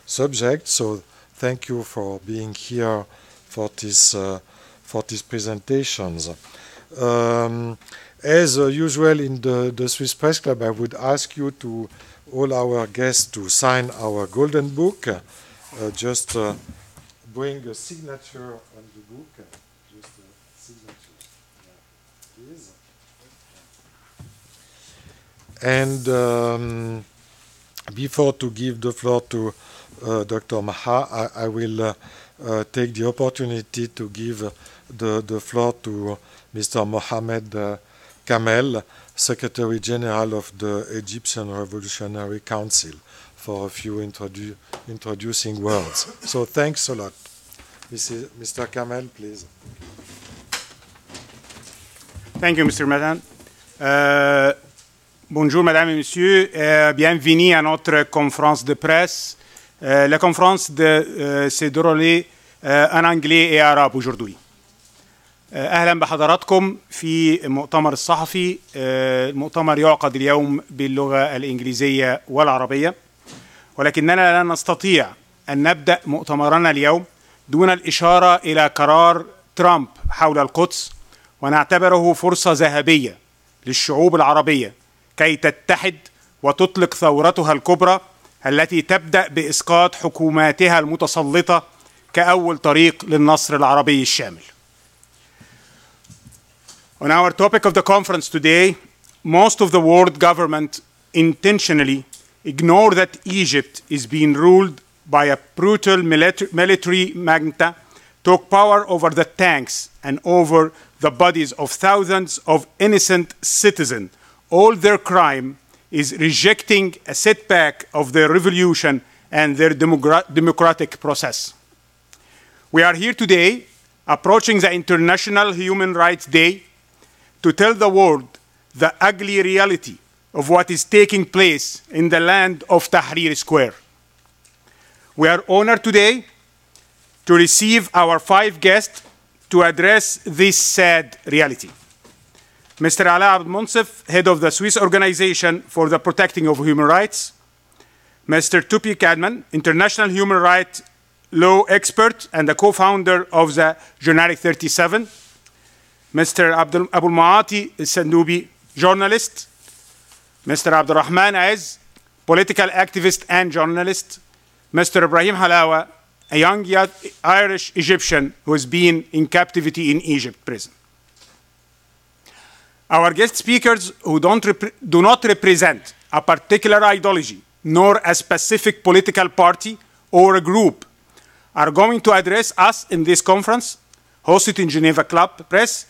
subject. So thank you for being here for these presentations. As usual in the Swiss Press Club, I would ask you to, all our guests, to sign our golden book. Just bring a signature on the book. Just a signature, please. And before to give the floor to Dr. Maha, I will take the opportunity to give the floor to Mr. Mohamed Kamel, Secretary General of the Egyptian Revolutionary Council, for a few introducing words. So thanks a lot. Mr. Kamel, please. Thank you, Mr. Madan. Bonjour, Mesdames et Messieurs. Bienvenue à notre conférence de presse. La conférence s'est déroulée en anglais et arabe aujourd'hui. أهلا بحضراتكم في المؤتمر الصحفي. المؤتمر يعقد اليوم باللغة الإنجليزية والعربية، ولكننا لا نستطيع أن نبدأ مؤتمرنا اليوم دون الإشارة إلى قرار ترامب حول القدس، ونعتبره فرصة ذهبية للشعوب العربية كي تتحد وتطلق ثورتها الكبرى التي تبدأ بإسقاط حكوماتها المتسلطة كأول طريق للنصر العربي الشامل. On our topic of the conference today, most of the world government intentionally ignore that Egypt is being ruled by a brutal military junta, took power over the tanks and over the bodies of thousands of innocent citizens. All their crime is rejecting a setback of their revolution and their democratic process. We are here today, approaching the International Human Rights Day, to tell the world the ugly reality of what is taking place in the land of Tahrir Square. We are honored today to receive our 5 guests to address this sad reality. Mr. Ala Abdel-Munsif, head of the Swiss Organization for the Protecting of Human Rights. Mr. Tupi Kadman, international human rights law expert and the co-founder of the Generic 37. Mr. Abul Maati Sandubi, journalist. Mr. Abdurrahman Aiz, political activist and journalist. Mr. Ibrahim Halawa, a young Irish Egyptian who has been in captivity in Egypt prison. Our guest speakers, who do not represent a particular ideology nor a specific political party or a group, are going to address us in this conference, hosted in Geneva Club Press.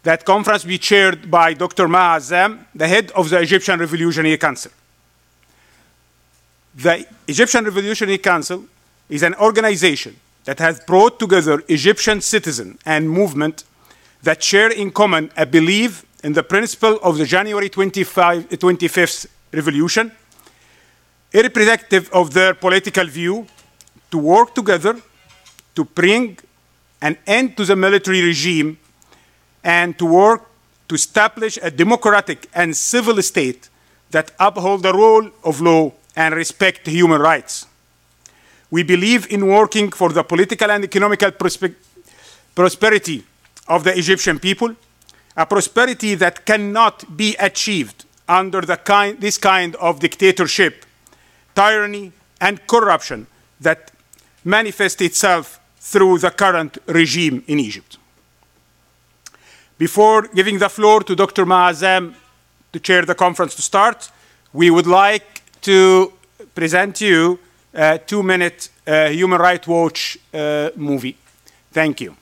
That conference will be chaired by Dr. Maha Azam, the head of the Egyptian Revolutionary Council. The Egyptian Revolutionary Council is an organization that has brought together Egyptian citizens and movement that share in common a belief in the principle of the January 25th revolution, irrespective of their political view, to work together to bring an end to the military regime and to work to establish a democratic and civil state that uphold the rule of law and respect human rights. We believe in working for the political and economical prosperity of the Egyptian people, a prosperity that cannot be achieved under this kind of dictatorship, tyranny, and corruption that manifests itself through the current regime in Egypt. Before giving the floor to Dr. Maha Azam to chair the conference to start, we would like to present you a 2-minute Human Rights Watch movie. Thank you.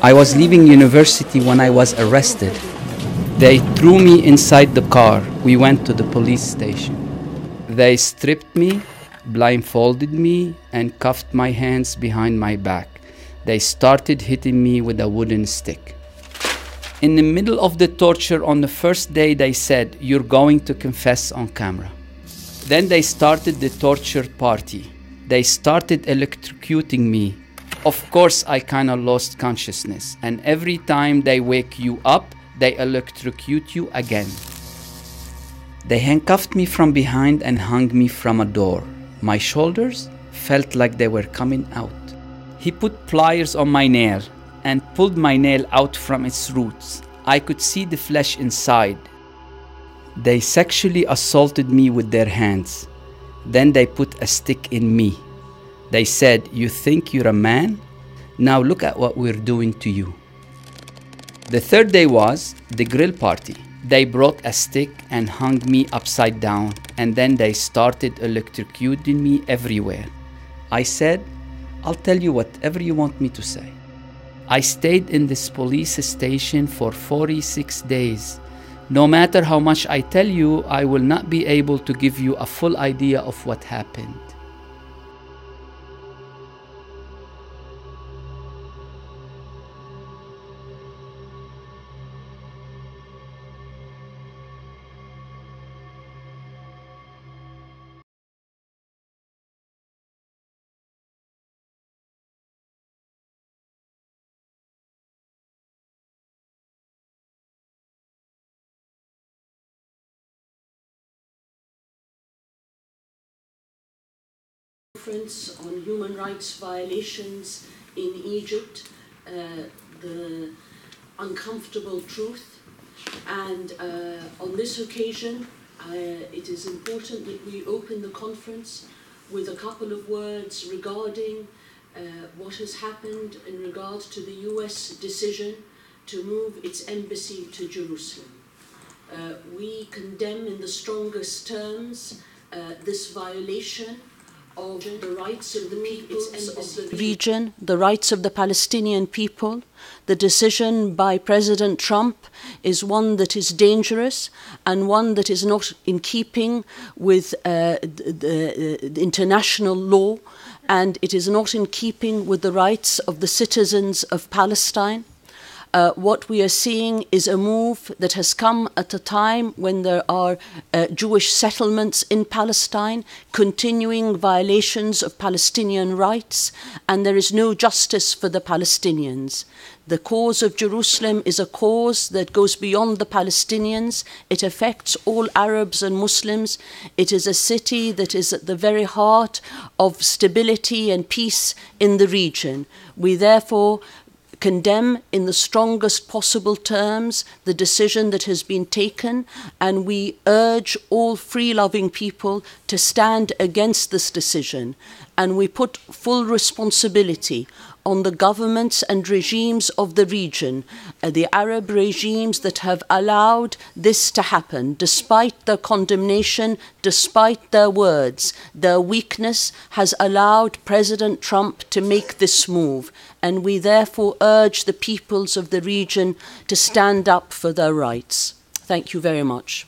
I was leaving university when I was arrested. They threw me inside the car. We went to the police station. They stripped me blindfolded me and cuffed my hands behind my back. They started hitting me with a wooden stick. In the middle of the torture on the first day, they said, "You're going to confess on camera." Then they started the torture party. They started electrocuting me. Of course, I kind of lost consciousness. And every time they wake you up, they electrocute you again. They handcuffed me from behind and hung me from a door. My shoulders felt like they were coming out. He put pliers on my nail and pulled my nail out from its roots. I could see the flesh inside. They sexually assaulted me with their hands. Then they put a stick in me. They said, "You think you're a man? Now look at what we're doing to you." The third day was the grill party. They brought a stick and hung me upside down, and then they started electrocuting me everywhere. I said, "I'll tell you whatever you want me to say." I stayed in this police station for 46 days. No matter how much I tell you, I will not be able to give you a full idea of what happened. Conference on human rights violations in Egypt, the uncomfortable truth, and on this occasion it is important that we open the conference with a couple of words regarding what has happened in regard to the US decision to move its embassy to Jerusalem. We condemn in the strongest terms this violation of the rights of the peoples of the region, the rights of the Palestinian people. The decision by President Trump is one that is dangerous and one that is not in keeping with the international law, and it is not in keeping with the rights of the citizens of Palestine. What we are seeing is a move that has come at a time when there are Jewish settlements in Palestine, continuing violations of Palestinian rights, and there is no justice for the Palestinians. The cause of Jerusalem is a cause that goes beyond the Palestinians. It affects all Arabs and Muslims. It is a city that is at the very heart of stability and peace in the region. We therefore condemn in the strongest possible terms the decision that has been taken, and we urge all free-loving people to stand against this decision, and we put full responsibility on the governments and regimes of the region, the Arab regimes that have allowed this to happen, despite their condemnation, despite their words. Their weakness has allowed President Trump to make this move, and we therefore urge the peoples of the region to stand up for their rights. Thank you very much.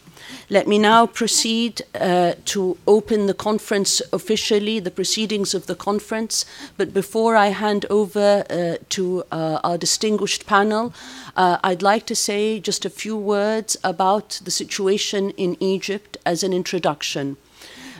Let me now proceed to open the conference officially, the proceedings of the conference. But before I hand over to our distinguished panel, I'd like to say just a few words about the situation in Egypt as an introduction.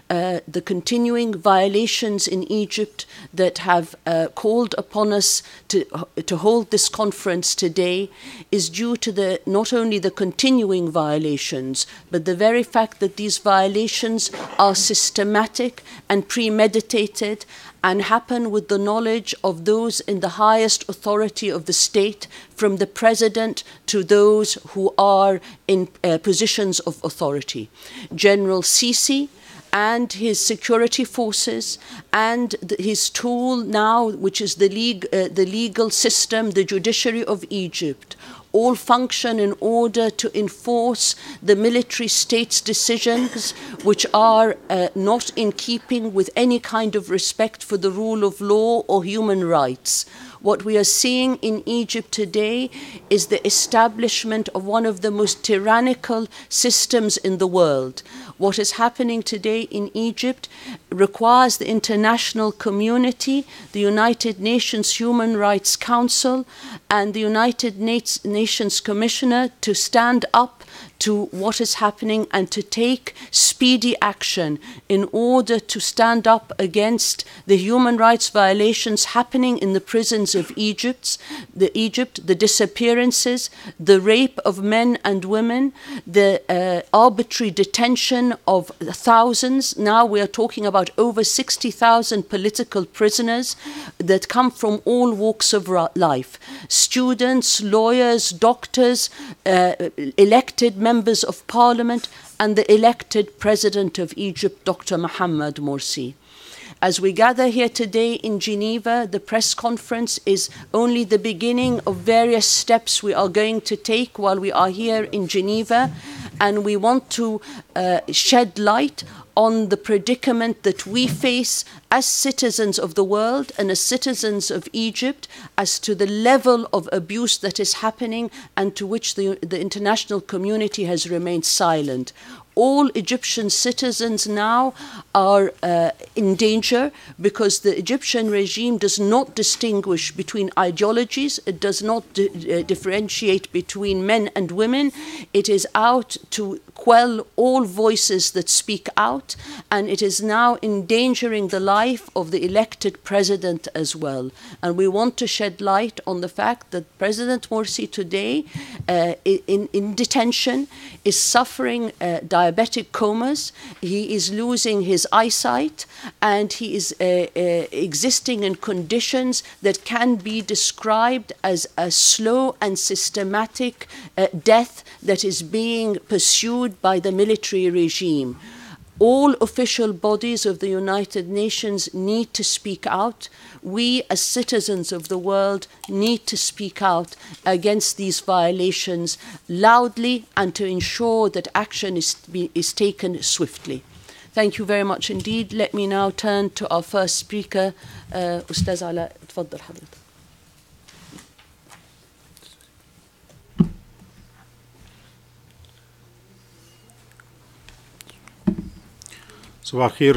The continuing violations in Egypt that have called upon us to hold this conference today is due to not only the continuing violations, but the very fact that these violations are systematic and premeditated and happen with the knowledge of those in the highest authority of the state, from the president to those who are in positions of authority. General Sisi and his security forces and his tool now, which is the legal system, the judiciary of Egypt, all function in order to enforce the military state's decisions, which are not in keeping with any kind of respect for the rule of law or human rights. What we are seeing in Egypt today is the establishment of one of the most tyrannical systems in the world. What is happening today in Egypt requires the international community, the United Nations Human Rights Council, and the United Nations Commissioner to stand up to what is happening and to take speedy action in order to stand up against the human rights violations happening in the prisons of Egypt, the disappearances, the rape of men and women, the arbitrary detention of thousands. Now we are talking about over 60,000 political prisoners that come from all walks of life. Students, lawyers, doctors, elected members of parliament, and the elected president of Egypt, Dr. Mohamed Morsi. As we gather here today in Geneva, the press conference is only the beginning of various steps we are going to take while we are here in Geneva, and we want to shed light on the predicament that we face as citizens of the world and as citizens of Egypt as to the level of abuse that is happening and to which the international community has remained silent. All Egyptian citizens now are in danger because the Egyptian regime does not distinguish between ideologies. It does not differentiate between men and women. It is out to quell all voices that speak out, and it is now endangering the life of the elected president as well. And we want to shed light on the fact that President Morsi today, in detention, is suffering diabetic comas. He is losing his eyesight, and he is existing in conditions that can be described as a slow and systematic death that is being pursued by the military regime. All official bodies of the United Nations need to speak out. We, as citizens of the world, need to speak out against these violations loudly and to ensure that action is taken swiftly. Thank you very much indeed. Let me now turn to our first speaker, Ustaz Ala. تفضل حضرتك. صباح الخير.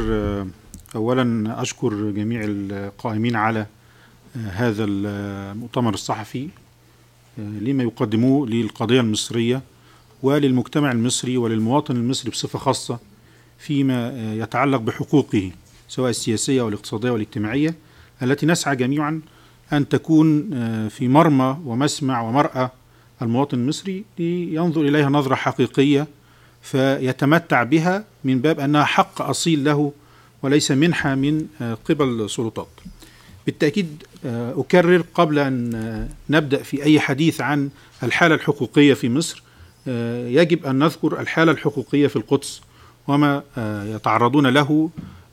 أولا أشكر جميع القائمين على هذا المؤتمر الصحفي لما يقدموه للقضية المصرية وللمجتمع المصري وللمواطن المصري بصفة خاصة فيما يتعلق بحقوقه سواء السياسية والاقتصادية والاجتماعية التي نسعى جميعا أن تكون في مرمى ومسمع ومرأى المواطن المصري لينظر إليها نظرة حقيقية فيتمتع بها من باب أنها حق أصيل له وليس منحة من قبل السلطات. بالتأكيد أكرر قبل أن نبدأ في أي حديث عن الحالة الحقوقية في مصر يجب أن نذكر الحالة الحقوقية في القدس وما يتعرضون له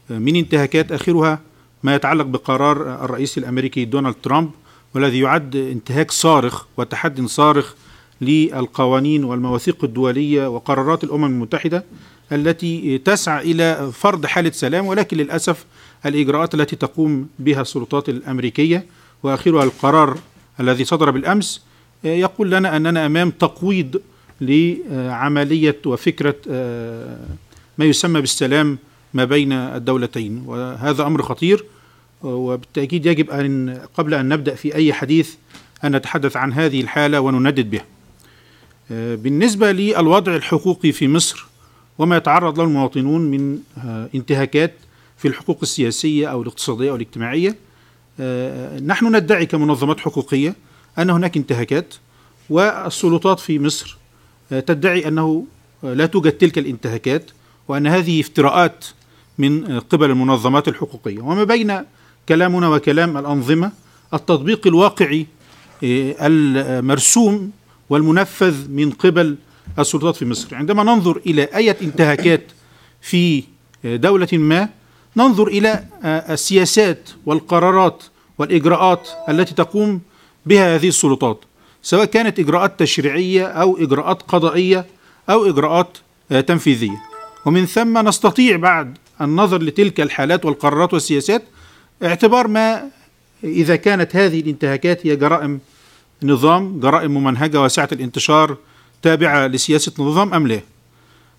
من انتهاكات، آخرها ما يتعلق بقرار الرئيس الأمريكي دونالد ترامب والذي يعد انتهاك صارخ وتحد صارخ للقوانين والمواثيق الدولية وقرارات الأمم المتحدة التي تسعى إلى فرض حالة سلام، ولكن للأسف الإجراءات التي تقوم بها السلطات الأمريكية وآخرها القرار الذي صدر بالأمس يقول لنا أننا أمام تقويض لعملية وفكرة ما يسمى بالسلام ما بين الدولتين، وهذا أمر خطير. وبالتأكيد يجب أن قبل أن نبدأ في أي حديث أن نتحدث عن هذه الحالة ونندد بها. بالنسبة للوضع الحقوقي في مصر وما يتعرض له المواطنون من انتهاكات في الحقوق السياسية أو الاقتصادية أو الاجتماعية، نحن ندعي كمنظمات حقوقية أن هناك انتهاكات، والسلطات في مصر تدعي أنه لا توجد تلك الانتهاكات وأن هذه افتراءات من قبل المنظمات الحقوقية. وما بين كلامنا وكلام الأنظمة التطبيق الواقعي المرسوم والمنفذ من قبل السلطات في مصر. عندما ننظر إلى أي انتهاكات في دولة ما ننظر إلى السياسات والقرارات والإجراءات التي تقوم بها هذه السلطات، سواء كانت إجراءات تشريعية أو إجراءات قضائية أو إجراءات تنفيذية. ومن ثم نستطيع بعد النظر لتلك الحالات والقرارات والسياسات اعتبار ما إذا كانت هذه الانتهاكات هي جرائم نظام، جرائم ممنهجة واسعة الانتشار تابعة لسياسة نظام أم لا.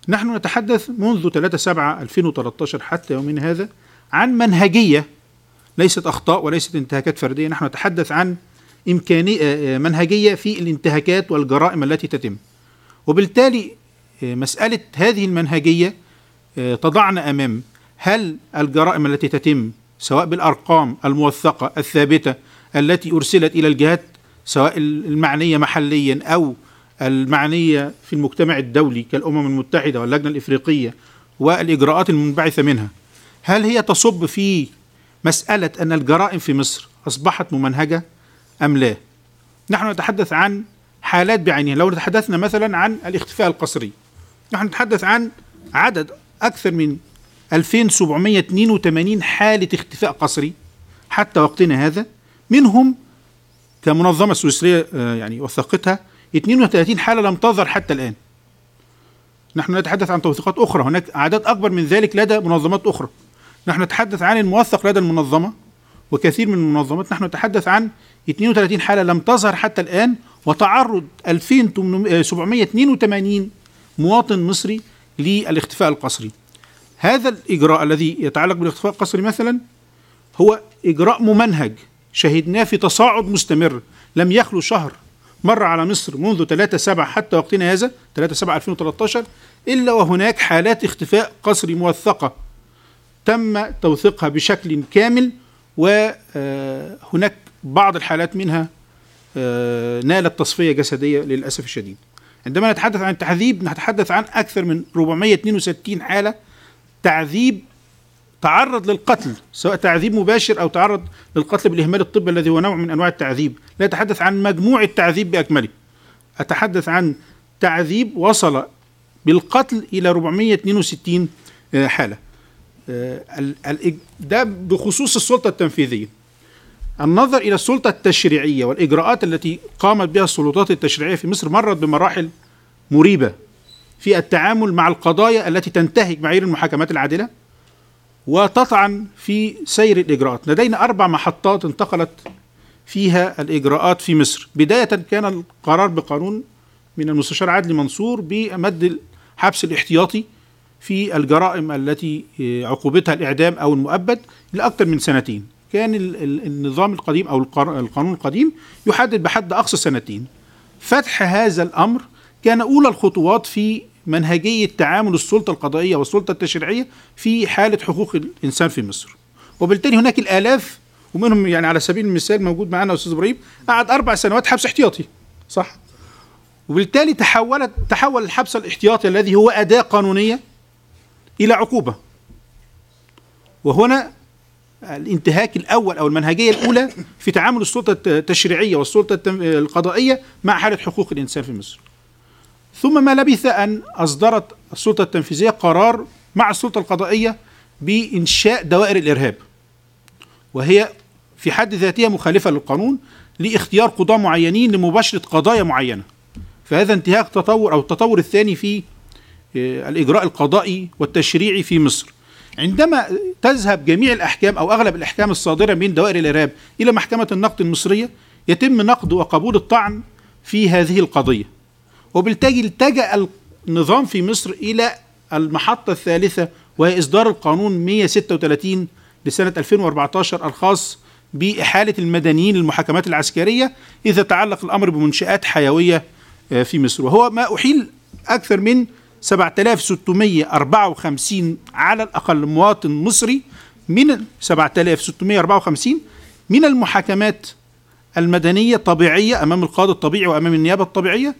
نحن نتحدث منذ 3/7/2013 حتى يومنا هذا عن منهجية، ليست أخطاء وليست انتهاكات فردية. نحن نتحدث عن منهجية في الانتهاكات والجرائم التي تتم، وبالتالي مسألة هذه المنهجية تضعنا أمام هل الجرائم التي تتم سواء بالأرقام الموثقة الثابتة التي أرسلت إلى الجهات سواء المعنية محليا أو المعنية في المجتمع الدولي كالأمم المتحدة واللجنة الإفريقية والإجراءات المنبعثة منها، هل هي تصب في مسألة أن الجرائم في مصر أصبحت ممنهجة أم لا؟ نحن نتحدث عن حالات بعينها. لو تحدثنا مثلا عن الاختفاء القسري، نحن نتحدث عن عدد أكثر من 2782 حالة اختفاء قسري حتى وقتنا هذا، منهم كمنظمة سويسرية يعني وثقتها 32 حالة لم تظهر حتى الآن. نحن نتحدث عن توثيقات أخرى، هناك أعداد أكبر من ذلك لدى منظمات أخرى. نحن نتحدث عن الموثق لدى المنظمة وكثير من المنظمات. نحن نتحدث عن 32 حالة لم تظهر حتى الآن، وتعرض 2782 مواطن مصري للاختفاء القسري. هذا الإجراء الذي يتعلق بالاختفاء القسري مثلا هو إجراء ممنهج شهدناه في تصاعد مستمر، لم يخلو شهر مر على مصر منذ 3/7 حتى وقتنا هذا 3/7/2013 إلا وهناك حالات اختفاء قسري موثقة تم توثيقها بشكل كامل، وهناك بعض الحالات منها نالت تصفية جسدية للأسف الشديد. عندما نتحدث عن التعذيب نتحدث عن أكثر من 462 حالة تعذيب تعرض للقتل، سواء تعذيب مباشر أو تعرض للقتل بالإهمال الطبي الذي هو نوع من أنواع التعذيب. لا أتحدث عن مجموع التعذيب بأكمله، أتحدث عن تعذيب وصل بالقتل إلى 462 حالة. ده بخصوص السلطة التنفيذية. النظر إلى السلطة التشريعية والإجراءات التي قامت بها السلطات التشريعية في مصر مرت بمراحل مريبة في التعامل مع القضايا التي تنتهك معايير المحاكمات العادلة وتطعن في سير الإجراءات. لدينا 4 محطات انتقلت فيها الإجراءات في مصر. بداية كان القرار بقانون من المستشار عدلي منصور بمد الحبس الاحتياطي في الجرائم التي عقوبتها الإعدام أو المؤبد لأكثر من 2 سنين. كان النظام القديم أو القانون القديم يحدد بحد أقصى 2 سنين. فتح هذا الأمر كان أولى الخطوات في منهجية تعامل السلطة القضائية والسلطة التشريعية في حالة حقوق الإنسان في مصر. وبالتالي هناك الآلاف، ومنهم يعني على سبيل المثال موجود معنا أستاذ إبراهيم قعد 4 سنوات حبس احتياطي، صح؟ وبالتالي تحول الحبس الاحتياطي الذي هو أداة قانونية إلى عقوبة. وهنا الانتهاك الأول أو المنهجية الأولى في تعامل السلطة التشريعية والسلطة القضائية مع حالة حقوق الإنسان في مصر. ثم ما لبث أن أصدرت السلطة التنفيذية قرار مع السلطة القضائية بإنشاء دوائر الإرهاب، وهي في حد ذاتها مخالفة للقانون لاختيار قضاة معينين لمباشرة قضايا معينة. فهذا انتهاك تطور أو التطور الثاني في الإجراء القضائي والتشريعي في مصر. عندما تذهب جميع الأحكام أو أغلب الأحكام الصادرة من دوائر الإرهاب إلى محكمة النقد المصرية يتم نقد وقبول الطعن في هذه القضية. وبالتالي التجأ النظام في مصر إلى المحطة الثالثة، وهي إصدار القانون 136 لسنة 2014 الخاص بإحالة المدنيين للمحاكمات العسكرية إذا تعلق الأمر بمنشآت حيوية في مصر. وهو ما أحيل أكثر من 7654 على الأقل مواطن مصري من 7654 من المحاكمات المدنية طبيعية أمام القاضي الطبيعي وأمام النيابة الطبيعية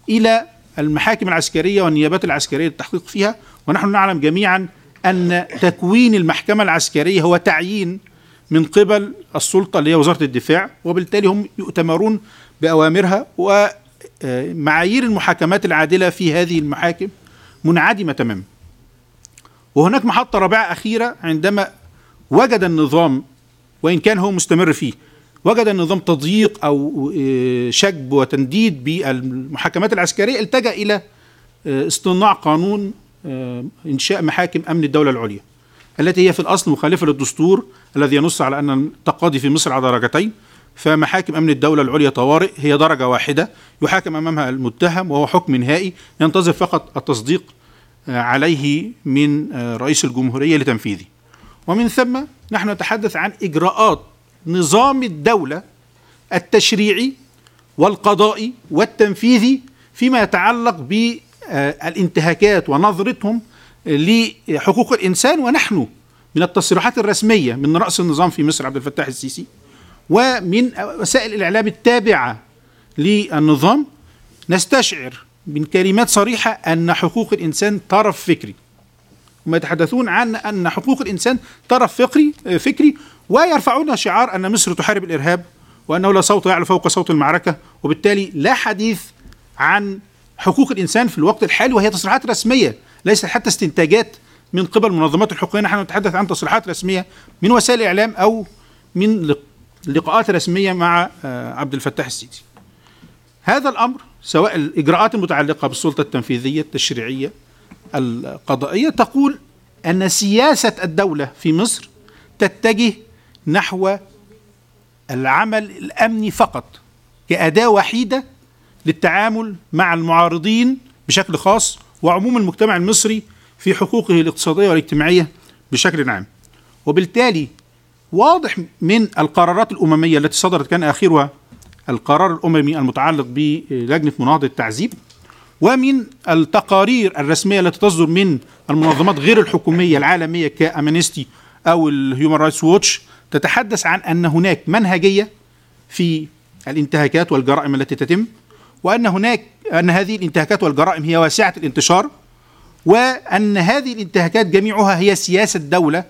إلى المحاكم العسكرية والنيابات العسكرية للتحقيق فيها. ونحن نعلم جميعا أن تكوين المحكمة العسكرية هو تعيين من قبل السلطة اللي هي وزارة الدفاع، وبالتالي هم يؤتمرون بأوامرها، ومعايير المحاكمات العادلة في هذه المحاكم منعدمة تماما. وهناك محطة رابعة أخيرة، عندما وجد النظام وإن كان هو مستمر فيه وجد النظام تضييق أو شجب وتنديد بالمحاكمات العسكرية، التجأ إلى اصطناع قانون إنشاء محاكم أمن الدولة العليا التي هي في الأصل مخالفة للدستور الذي ينص على أن التقاضي في مصر على درجتين، فمحاكم أمن الدولة العليا طوارئ هي درجة واحدة يحاكم أمامها المتهم، وهو حكم نهائي ينتظر فقط التصديق عليه من رئيس الجمهورية لتنفيذه. ومن ثم نحن نتحدث عن إجراءات نظام الدولة التشريعي والقضائي والتنفيذي فيما يتعلق بالانتهاكات ونظرتهم لحقوق الإنسان. ونحن من التصريحات الرسمية من رأس النظام في مصر عبد الفتاح السيسي ومن وسائل الإعلام التابعة للنظام نستشعر من كلمات صريحة أن حقوق الإنسان طرف فكري. هم يتحدثون عن أن حقوق الإنسان طرف فكري ويرفعون شعار أن مصر تحارب الإرهاب وأنه لا صوت يعلو فوق صوت المعركة، وبالتالي لا حديث عن حقوق الإنسان في الوقت الحالي، وهي تصريحات رسمية ليست حتى استنتاجات من قبل المنظمات الحقوقية. نحن نتحدث عن تصريحات رسمية من وسائل الإعلام أو من لقاءات رسمية مع عبد الفتاح السيسي. هذا الأمر سواء الإجراءات المتعلقة بالسلطة التنفيذية التشريعية القضائية تقول أن سياسة الدولة في مصر تتجه نحو العمل الأمني فقط كأداة وحيدة للتعامل مع المعارضين بشكل خاص وعموم المجتمع المصري في حقوقه الاقتصادية والاجتماعية بشكل عام. وبالتالي واضح من القرارات الأممية التي صدرت، كان آخرها القرار الأممي المتعلق بلجنة مناهضة التعذيب، ومن التقارير الرسمية التي تصدر من المنظمات غير الحكومية العالمية كأمنستي أو الهيومن رايتس ووتش، تتحدث عن أن هناك منهجية في الانتهاكات والجرائم التي تتم، وأن هذه الانتهاكات والجرائم هي واسعة الانتشار، وأن هذه الانتهاكات جميعها هي سياسة دولة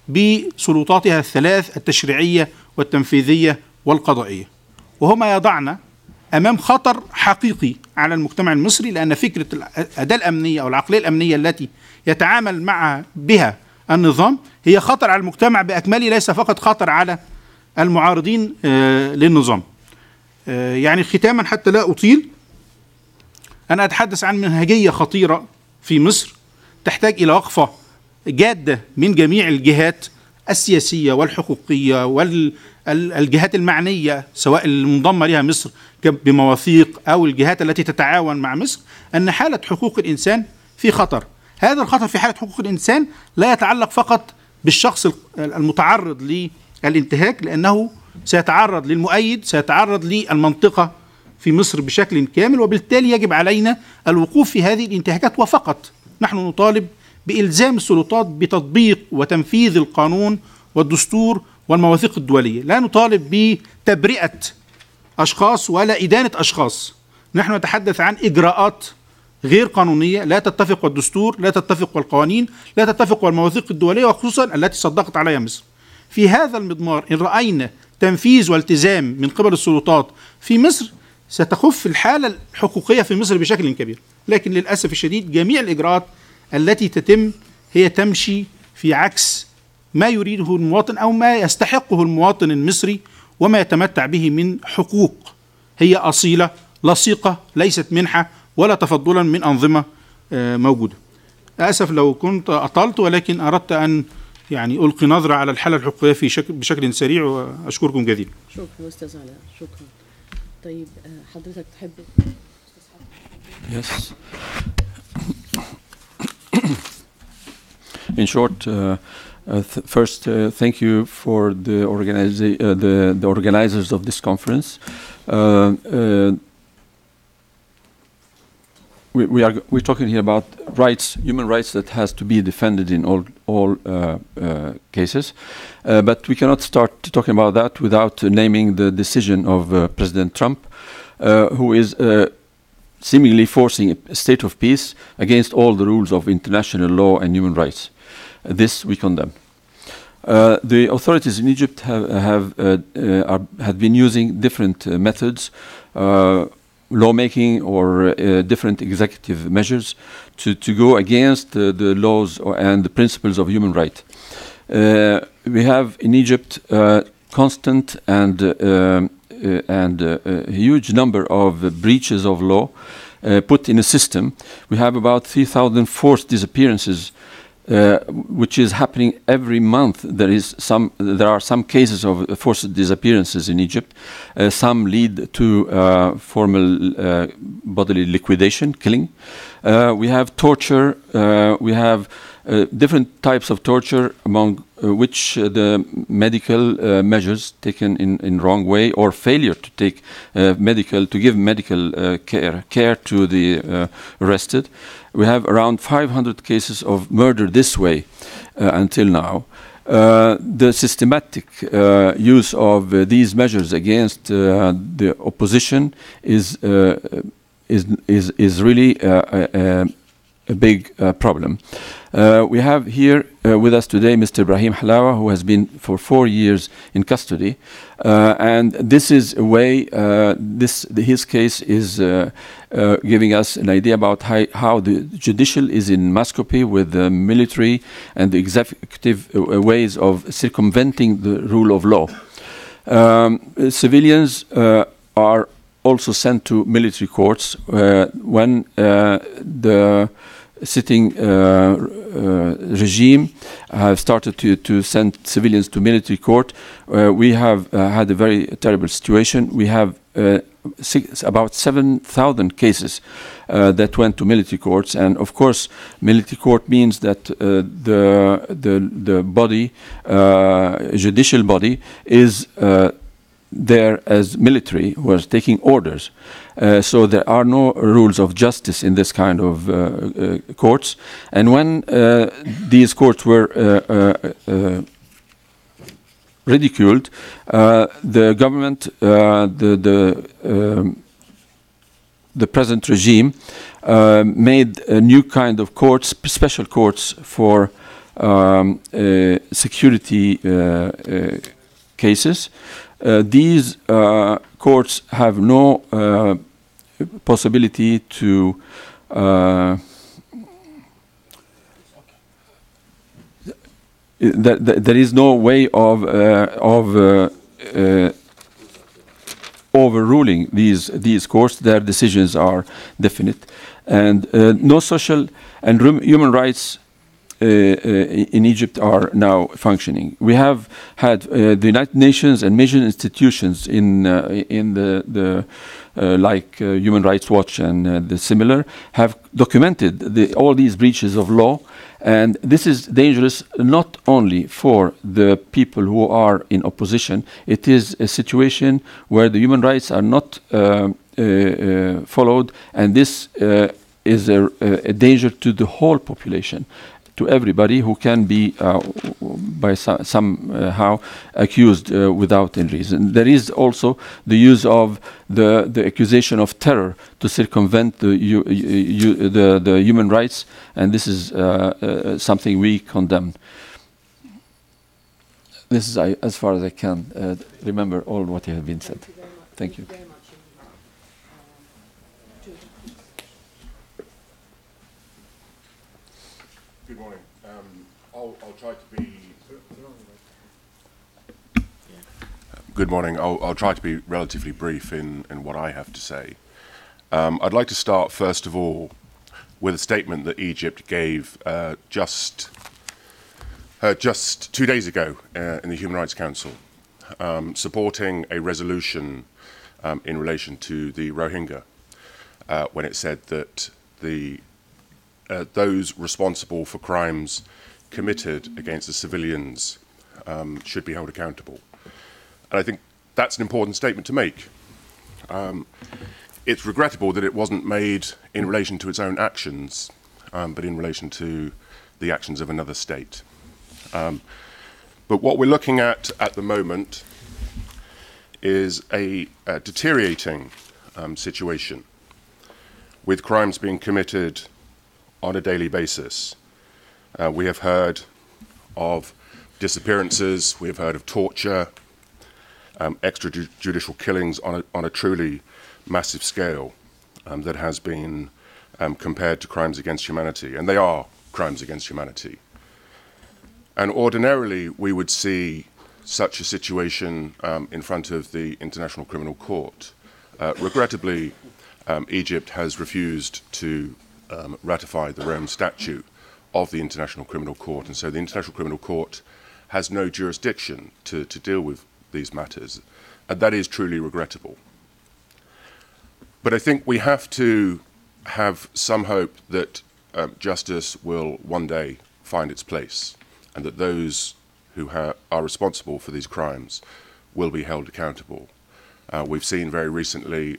بسلطاتها الثلاث التشريعية والتنفيذية والقضائية، وهما يضعنا أمام خطر حقيقي على المجتمع المصري، لأن فكرة الأداة الأمنية أو العقلية الأمنية التي يتعامل بها النظام هي خطر على المجتمع بأكمله، ليس فقط خطر على المعارضين للنظام. يعني ختاما حتى لا أطيل، أنا أتحدث عن منهجية خطيرة في مصر تحتاج إلى وقفة جادة من جميع الجهات السياسية والحقوقية والجهات المعنية سواء المنضمة لها مصر بمواثيق أو الجهات التي تتعاون مع مصر، أن حالة حقوق الإنسان في خطر. هذا الخطر في حالة حقوق الإنسان لا يتعلق فقط بالشخص المتعرض للانتهاك، لأنه سيتعرض للمؤيد، سيتعرض للمنطقة في مصر بشكل كامل، وبالتالي يجب علينا الوقوف في هذه الانتهاكات. وفقط نحن نطالب بإلزام السلطات بتطبيق وتنفيذ القانون والدستور والمواثيق الدولية، لا نطالب بتبرئة أشخاص ولا إدانة أشخاص. نحن نتحدث عن إجراءات غير قانونية لا تتفق والدستور، لا تتفق والقوانين، لا تتفق والمواثيق الدولية، وخصوصا التي صدقت عليها مصر. في هذا المضمار إن رأينا تنفيذ والتزام من قبل السلطات في مصر ستخف الحالة الحقوقية في مصر بشكل كبير. لكن للأسف الشديد جميع الإجراءات التي تتم هي تمشي في عكس ما يريده المواطن أو ما يستحقه المواطن المصري وما يتمتع به من حقوق هي أصيلة لصيقة، ليست منحة ولا تفضلا من أنظمة موجودة. أسف لو كنت أطلت، ولكن أردت أن يعني ألقي نظرة على الحالة الحقوقية بشكل سريع، وأشكركم جزيلا. شكرا أستاذ علاء، شكرا. طيب حضرتك تحب؟ Yes. In short, first, thank you for the organizers of this conference. We're talking here about rights, human rights that has to be defended in all cases, but we cannot start talking about that without naming the decision of President Trump, who is seemingly forcing a state of peace against all the rules of international law and human rights. This we condemn. The authorities in Egypt have been using different methods, lawmaking or different executive measures to go against the laws and the principles of human rights. We have in Egypt constant and a huge number of breaches of law put in a system. We have about 3,000 forced disappearances which is happening every month. There are some cases of forced disappearances in Egypt. Some lead to formal bodily liquidation, killing. We have torture. We have different types of torture, among which the medical measures taken in wrong way, or failure to take give medical care to the arrested. We have around 500 cases of murder this way until now. The systematic use of these measures against the opposition is really a big problem. We have here with us today Mr. Ibrahim Halawa, who has been for 4 years in custody, and this is a way. His case is giving us an idea about how the judicial is in mascopy with the military and the executive ways of circumventing the rule of law. Civilians are also sent to military courts when the sitting regime have started to send civilians to military court. We have had a very terrible situation. We have about 7,000 cases that went to military courts, and of course, military court means that the body, judicial body, is there as military who are taking orders. So there are no rules of justice in this kind of courts. And when these courts were ridiculed, the government, the present regime, made a new kind of courts, special courts for security cases. These courts have no possibility to there is no way of overruling these courts. Their decisions are definite, and no social and human rights in Egypt are now functioning. We have had the United Nations and major institutions in the like Human Rights Watch and the similar have documented all these breaches of law, and this is dangerous not only for the people who are in opposition. It is a situation where the human rights are not followed, and this is a danger to the whole population, to everybody who can be by somehow accused without any reason. There is also the use of the accusation of terror to circumvent the human rights, and this is something we condemn. This is as far as I can remember all what has been said. Thank you. Good morning. I'll try to be. Good morning. I'll try to be relatively brief in what I have to say. I'd like to start first of all with a statement that Egypt gave just 2 days ago in the Human Rights Council, supporting a resolution in relation to the Rohingya, when it said that those responsible for crimes committed against the civilians should be held accountable. And I think that's an important statement to make. It's regrettable that it wasn't made in relation to its own actions, but in relation to the actions of another state. But what we're looking at the moment is a deteriorating situation, with crimes being committed on a daily basis. We have heard of disappearances, we have heard of torture, extrajudicial killings on a truly massive scale that has been compared to crimes against humanity, and they are crimes against humanity. And ordinarily we would see such a situation in front of the International Criminal Court. Regrettably, Egypt has refused to ratify the Rome Statute of the International Criminal Court, and so the International Criminal Court has no jurisdiction to deal with these matters, and that is truly regrettable. But I think we have to have some hope that justice will one day find its place, and that those who are responsible for these crimes will be held accountable. We've seen very recently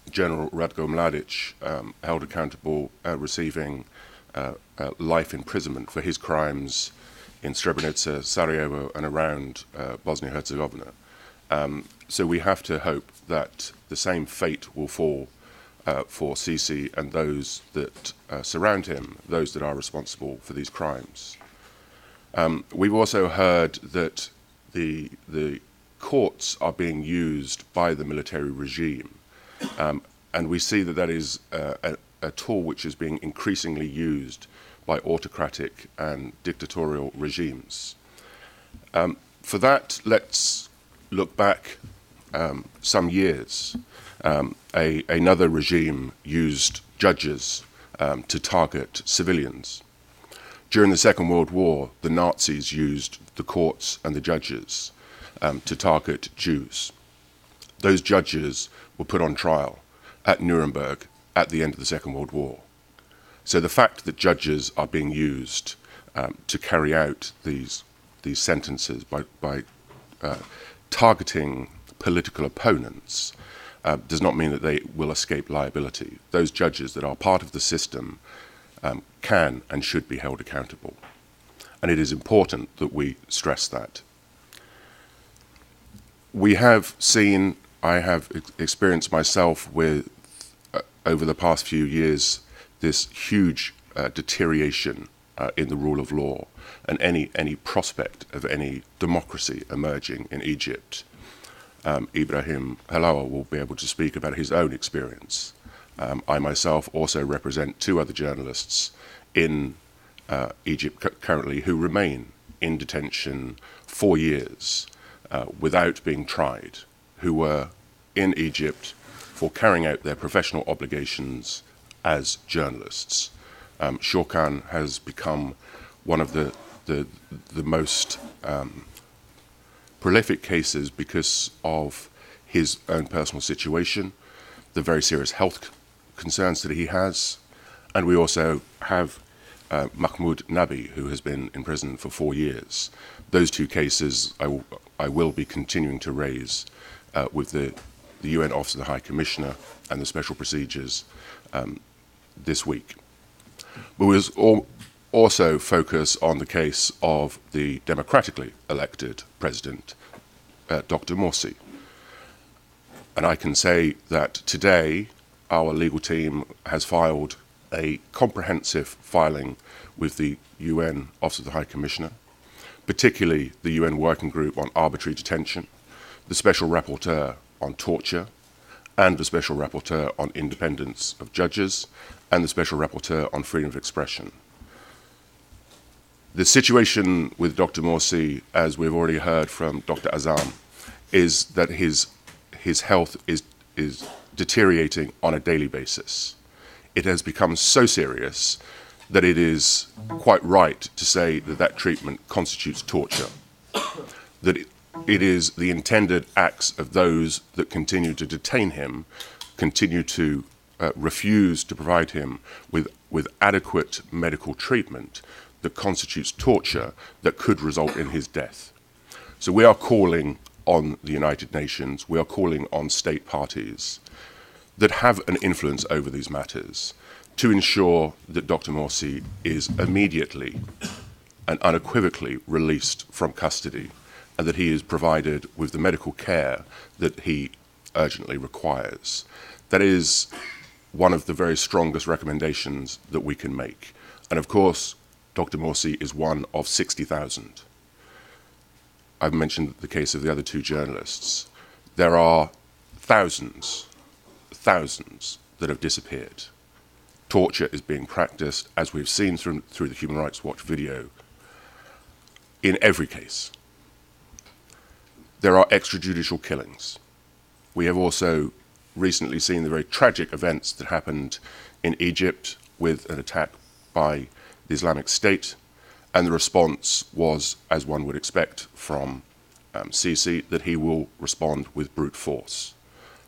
General Ratko Mladic held accountable, receiving life imprisonment for his crimes in Srebrenica, Sarajevo, and around Bosnia-Herzegovina. So we have to hope that the same fate will fall for Sisi and those that surround him, those that are responsible for these crimes. We've also heard that the courts are being used by the military regime, and we see that that is a tool which is being increasingly used by autocratic and dictatorial regimes. For that, let's look back some years. Another regime used judges to target civilians. During the Second World War, the Nazis used the courts and the judges to target Jews. Those judges were put on trial at Nuremberg at the end of the Second World War. So the fact that judges are being used to carry out these sentences by targeting political opponents does not mean that they will escape liability. Those judges that are part of the system can and should be held accountable. And it is important that we stress that. We have seen, I have experienced myself with, over the past few years, this huge deterioration in the rule of law and any prospect of any democracy emerging in Egypt. Ibrahim Halawa will be able to speak about his own experience. I myself also represent two other journalists in Egypt currently who remain in detention 4 years without being tried, who were in Egypt for carrying out their professional obligations as journalists. Shorkan has become one of the most prolific cases because of his own personal situation, the very serious health concerns that he has, and we also have Mahmoud Nabi, who has been in prison for 4 years. Those two cases I will be continuing to raise with the UN Office of the High Commissioner and the Special Procedures this week. But we'll also focus on the case of the democratically elected president, Dr. Morsi. And I can say that today our legal team has filed a comprehensive filing with the UN Office of the High Commissioner, particularly the UN Working Group on Arbitrary Detention, the Special Rapporteur on Torture, and the Special Rapporteur on Independence of Judges, and the Special Rapporteur on Freedom of Expression. The situation with Dr. Morsi, as we've already heard from Dr. Azam, is that his health is deteriorating on a daily basis. It has become so serious that it is quite right to say that that treatment constitutes torture, that it is the intended acts of those that continue to detain him, continue to refuse to provide him with adequate medical treatment that constitutes torture that could result in his death. So we are calling on the United Nations, we are calling on state parties that have an influence over these matters to ensure that Dr. Morsi is immediately and unequivocally released from custody and that he is provided with the medical care that he urgently requires. That is one of the very strongest recommendations that we can make. And of course, Dr. Morsi is one of 60,000. I've mentioned the case of the other two journalists. There are thousands that have disappeared. Torture is being practiced, as we've seen through the Human Rights Watch video, in every case. There are extrajudicial killings. We have also recently seen the very tragic events that happened in Egypt with an attack by the Islamic State, and the response was, as one would expect from Sisi, that he will respond with brute force.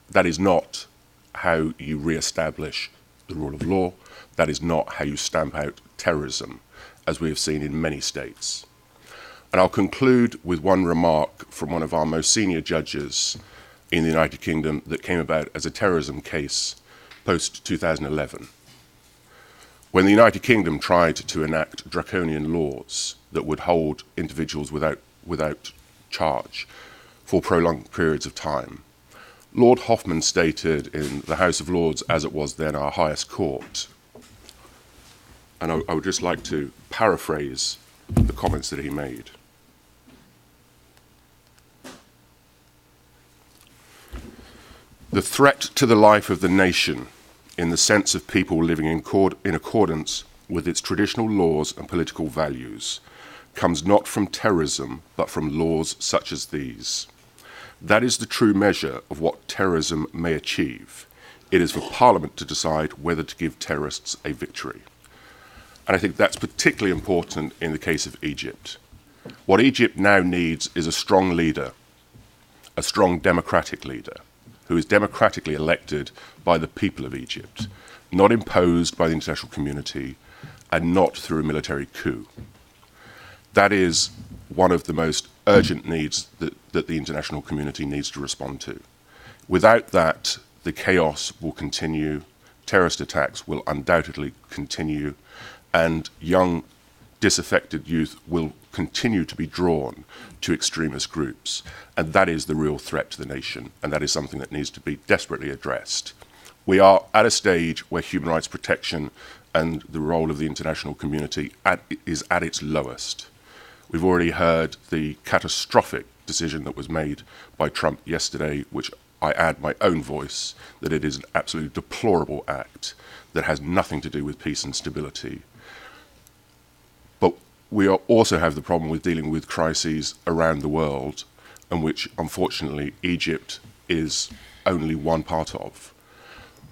That is not how you re-establish the rule of law. That is not how you stamp out terrorism, as we have seen in many states. And I'll conclude with one remark from one of our most senior judges in the United Kingdom that came about as a terrorism case post-2011. When the United Kingdom tried to enact draconian laws that would hold individuals without charge for prolonged periods of time, Lord Hoffman stated in the House of Lords, as it was then our highest court, and I would just like to paraphrase the comments that he made. The threat to the life of the nation, in the sense of people living in accordance with its traditional laws and political values, comes not from terrorism, but from laws such as these. That is the true measure of what terrorism may achieve. It is for Parliament to decide whether to give terrorists a victory. And I think that's particularly important in the case of Egypt. What Egypt now needs is a strong leader, a strong democratic leader, who is democratically elected by the people of Egypt, not imposed by the international community, and not through a military coup. That is one of the most urgent needs that the international community needs to respond to. Without that, the chaos will continue, terrorist attacks will undoubtedly continue, and young, disaffected youth will continue to be drawn to extremist groups. And that is the real threat to the nation, and that is something that needs to be desperately addressed. We are at a stage where human rights protection and the role of the international community is at its lowest. We've already heard the catastrophic decision that was made by Trump yesterday, which I add my own voice, that it is an absolutely deplorable act that has nothing to do with peace and stability. But we also have the problem with dealing with crises around the world, and which, unfortunately, Egypt is only one part of.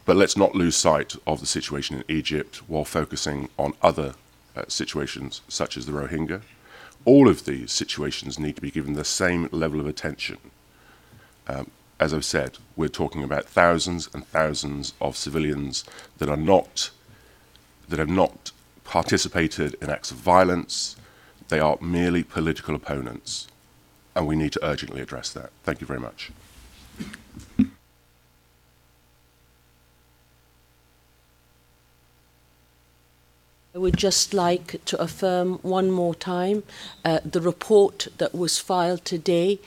But let's not lose sight of the situation in Egypt while focusing on other situations, such as the Rohingya. All of these situations need to be given the same level of attention. As I've said, we're talking about thousands and thousands of civilians that have not participated in acts of violence. They are merely political opponents, and we need to urgently address that. Thank you very much. I would just like to affirm one more time the report that was filed today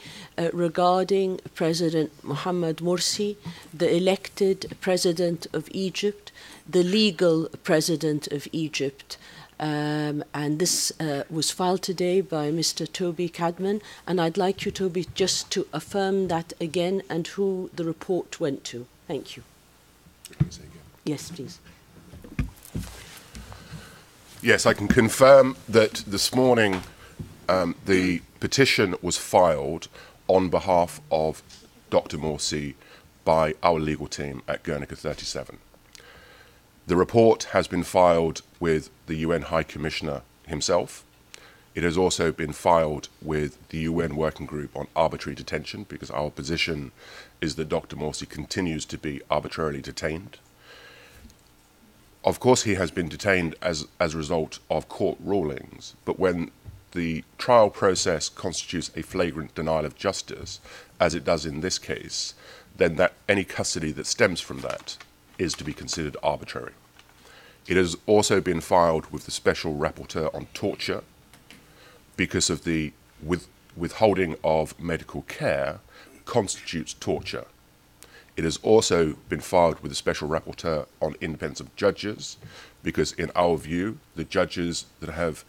regarding President Mohamed Morsi, the elected President of Egypt, the legal President of Egypt. And this was filed today by Mr. Toby Cadman, and I'd like you, Toby, just to affirm that again and who the report went to. Thank you. Yes, please. Yes, I can confirm that this morning the petition was filed on behalf of Dr. Morsi by our legal team at Guernica 37. The report has been filed with the UN High Commissioner himself. It has also been filed with the UN Working Group on Arbitrary Detention, because our position is that Dr. Morsi continues to be arbitrarily detained. Of course, he has been detained as a result of court rulings, but when the trial process constitutes a flagrant denial of justice, as it does in this case, then any custody that stems from that is to be considered arbitrary. It has also been filed with the Special Rapporteur on Torture because of the withholding of medical care constitutes torture. It has also been filed with the Special Rapporteur on independence of judges because, in our view, the judges that have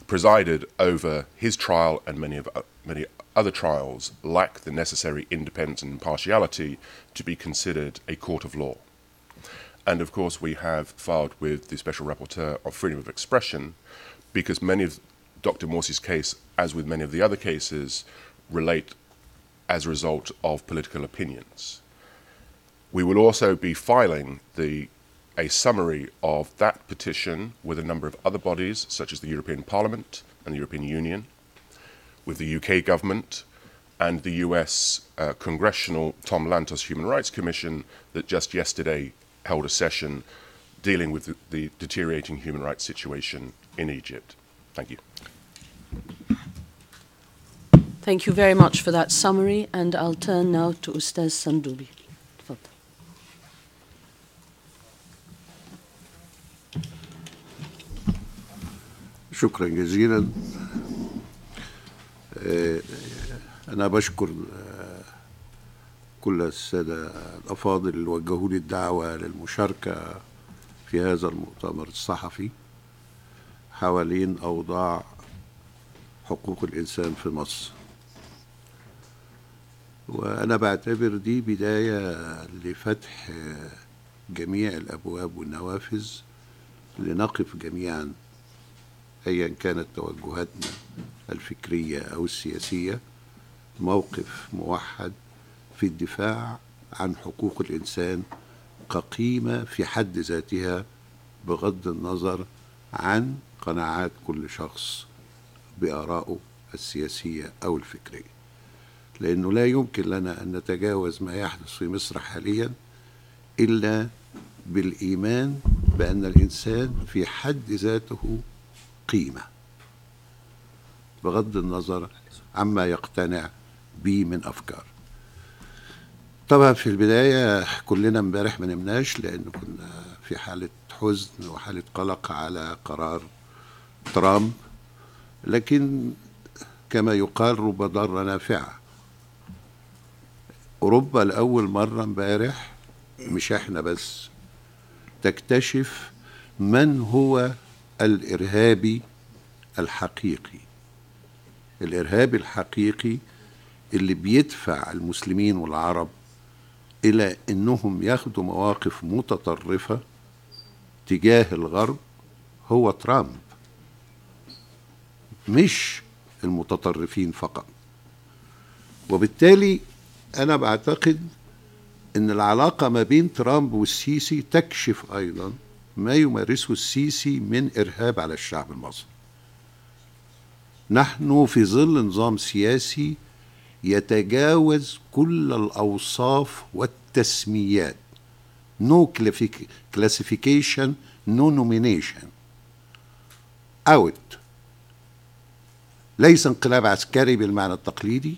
presided over his trial and many other trials lack the necessary independence and impartiality to be considered a court of law. And, of course, we have filed with the Special Rapporteur on freedom of expression because many of Dr. Morsi's case, as with many of the other cases, relate as a result of political opinions. We will also be filing the a summary of that petition with a number of other bodies, such as the European Parliament and the European Union, with the UK government, and the US Congressional Tom Lantos Human Rights Commission that just yesterday held a session dealing with the deteriorating human rights situation in Egypt. Thank you. Thank you very much for that summary, and I'll turn now to Ustaz Sandoubi. شكرا جزيلا. أنا بشكر كل السادة الأفاضل اللي وجهوا لي الدعوة للمشاركة في هذا المؤتمر الصحفي حوالين أوضاع حقوق الإنسان في مصر. وأنا بعتبر دي بداية لفتح جميع الأبواب والنوافذ لنقف جميعا أيا كانت توجهاتنا الفكرية أو السياسية موقف موحد في الدفاع عن حقوق الإنسان كقيمة في حد ذاتها بغض النظر عن قناعات كل شخص بآرائه السياسية أو الفكرية، لأنه لا يمكن لنا أن نتجاوز ما يحدث في مصر حاليا إلا بالإيمان بأن الإنسان في حد ذاته قيمة بغض النظر عما يقتنع به من أفكار. طبعا في البداية كلنا امبارح ما نمناش لأن كنا في حالة حزن وحالة قلق على قرار ترامب، لكن كما يقال رب ضارة نافعة. أوروبا لأول مرة امبارح، مش احنا بس، تكتشف من هو الإرهابي الحقيقي. الإرهابي الحقيقي اللي بيدفع المسلمين والعرب إلى أنهم ياخدوا مواقف متطرفة تجاه الغرب هو ترامب، مش المتطرفين فقط. وبالتالي أنا بعتقد أن العلاقة ما بين ترامب والسيسي تكشف أيضا ما يمارسه السيسي من إرهاب على الشعب المصري. نحن في ظل نظام سياسي يتجاوز كل الأوصاف والتسميات. no classification, no nomination. out. ليس انقلاب عسكري بالمعنى التقليدي،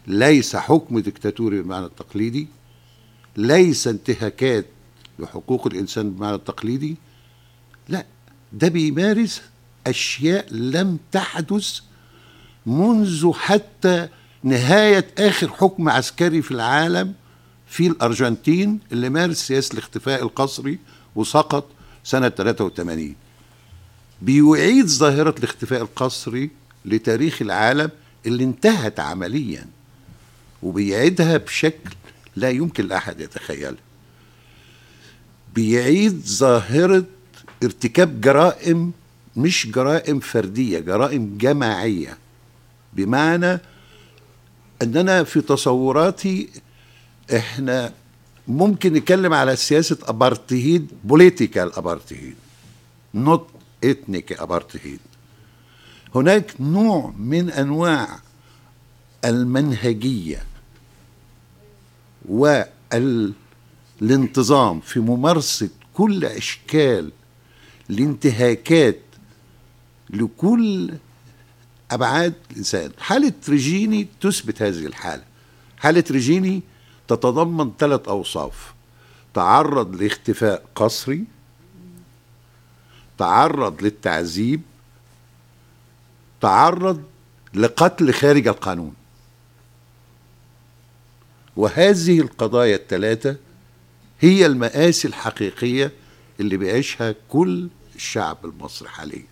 ليس حكم ديكتاتوري بالمعنى التقليدي، ليس انتهاكات لحقوق الإنسان بالمعنى التقليدي، لا، ده بيمارس أشياء لم تحدث منذ حتى نهاية آخر حكم عسكري في العالم في الأرجنتين اللي مارس سياسة الاختفاء القسري وسقط سنة 83. بيعيد ظاهرة الاختفاء القسري لتاريخ العالم اللي انتهت عمليا، وبيعيدها بشكل لا يمكن لأحد يتخيله. بيعيد ظاهرة ارتكاب جرائم، مش جرائم فردية، جرائم جماعية، بمعنى أننا في تصوراتي احنا ممكن نتكلم على سياسة أبارتهيد، بوليتيكال أبارتهيد، نوت إثنيك أبارتهيد. هناك نوع من أنواع المنهجية والانتظام في ممارسة كل أشكال الانتهاكات لكل أبعاد الإنسان. حالة ريجيني تثبت هذه الحالة. حالة ريجيني تتضمن 3 أوصاف: تعرض لاختفاء قسري، تعرض للتعذيب، تعرض لقتل خارج القانون. وهذه القضايا ال3 هي المآسي الحقيقية اللي بيعيشها كل الشعب المصري حاليا.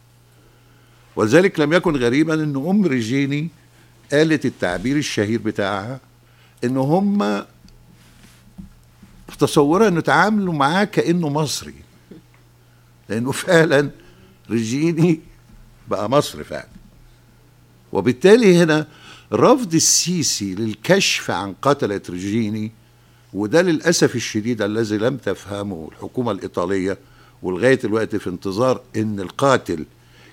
ولذلك لم يكن غريبا ان ريجيني قالت التعبير الشهير بتاعها ان هم تصوروا انه تعاملوا معاه كانه مصري، لانه فعلا ريجيني بقى مصري فعلا. وبالتالي هنا رفض السيسي للكشف عن قتلة ريجيني وده للأسف الشديد الذي لم تفهمه الحكومة الإيطالية، ولغاية الوقت في انتظار إن القاتل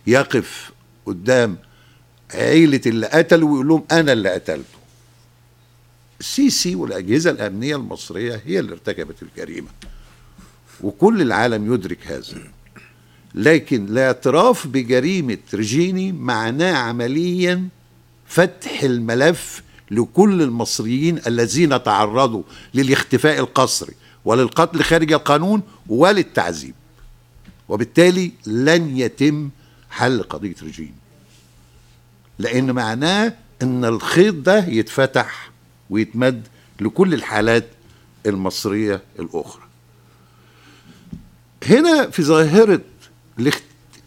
يقف قدام عيلة اللي قتله ويقول لهم أنا اللي قتلته. السيسي والأجهزة الأمنية المصرية هي اللي ارتكبت الجريمة، وكل العالم يدرك هذا. لكن الاعتراف بجريمة ريجيني معناه عمليا فتح الملف لكل المصريين الذين تعرضوا للاختفاء القسري وللقتل خارج القانون وللتعذيب، وبالتالي لن يتم حل قضية ريجيني، لأن معناه أن الخيط ده يتفتح ويتمد لكل الحالات المصرية الأخرى. هنا في ظاهرة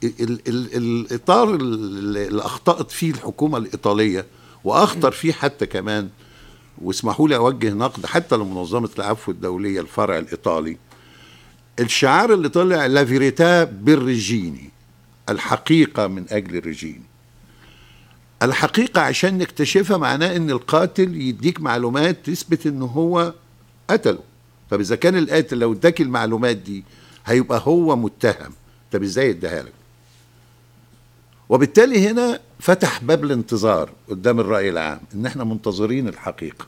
الإطار اللي أخطأت فيه الحكومة الإيطالية وأخطر فيه حتى كمان، واسمحوا لي أوجه نقد حتى لمنظمة العفو الدولية الفرع الإيطالي، الشعار اللي طلع لا فيريتا بالريجيني، الحقيقة من أجل الريجيني. الحقيقة عشان نكتشفها معناه ان القاتل يديك معلومات تثبت ان هو قتله. طب اذا كان القاتل لو اداك المعلومات دي هيبقى هو متهم، طب ازاي اداها لك؟ وبالتالي هنا فتح باب الانتظار قدام الرأي العام ان احنا منتظرين الحقيقة.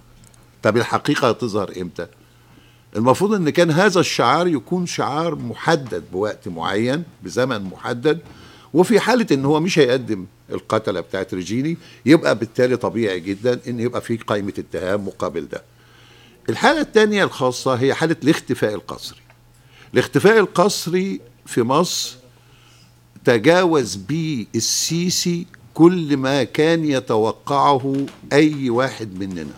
طب الحقيقة هتظهر امتى؟ المفروض ان كان هذا الشعار يكون شعار محدد بوقت معين بزمن محدد، وفي حالة ان هو مش هيقدم القتلة بتاعت ريجيني يبقى بالتالي طبيعي جدا ان يبقى في قائمة اتهام مقابل ده. الحالة الثانية الخاصة هي حالة الاختفاء القسري. الاختفاء القسري في مصر تجاوز به السيسي كل ما كان يتوقعه اي واحد مننا.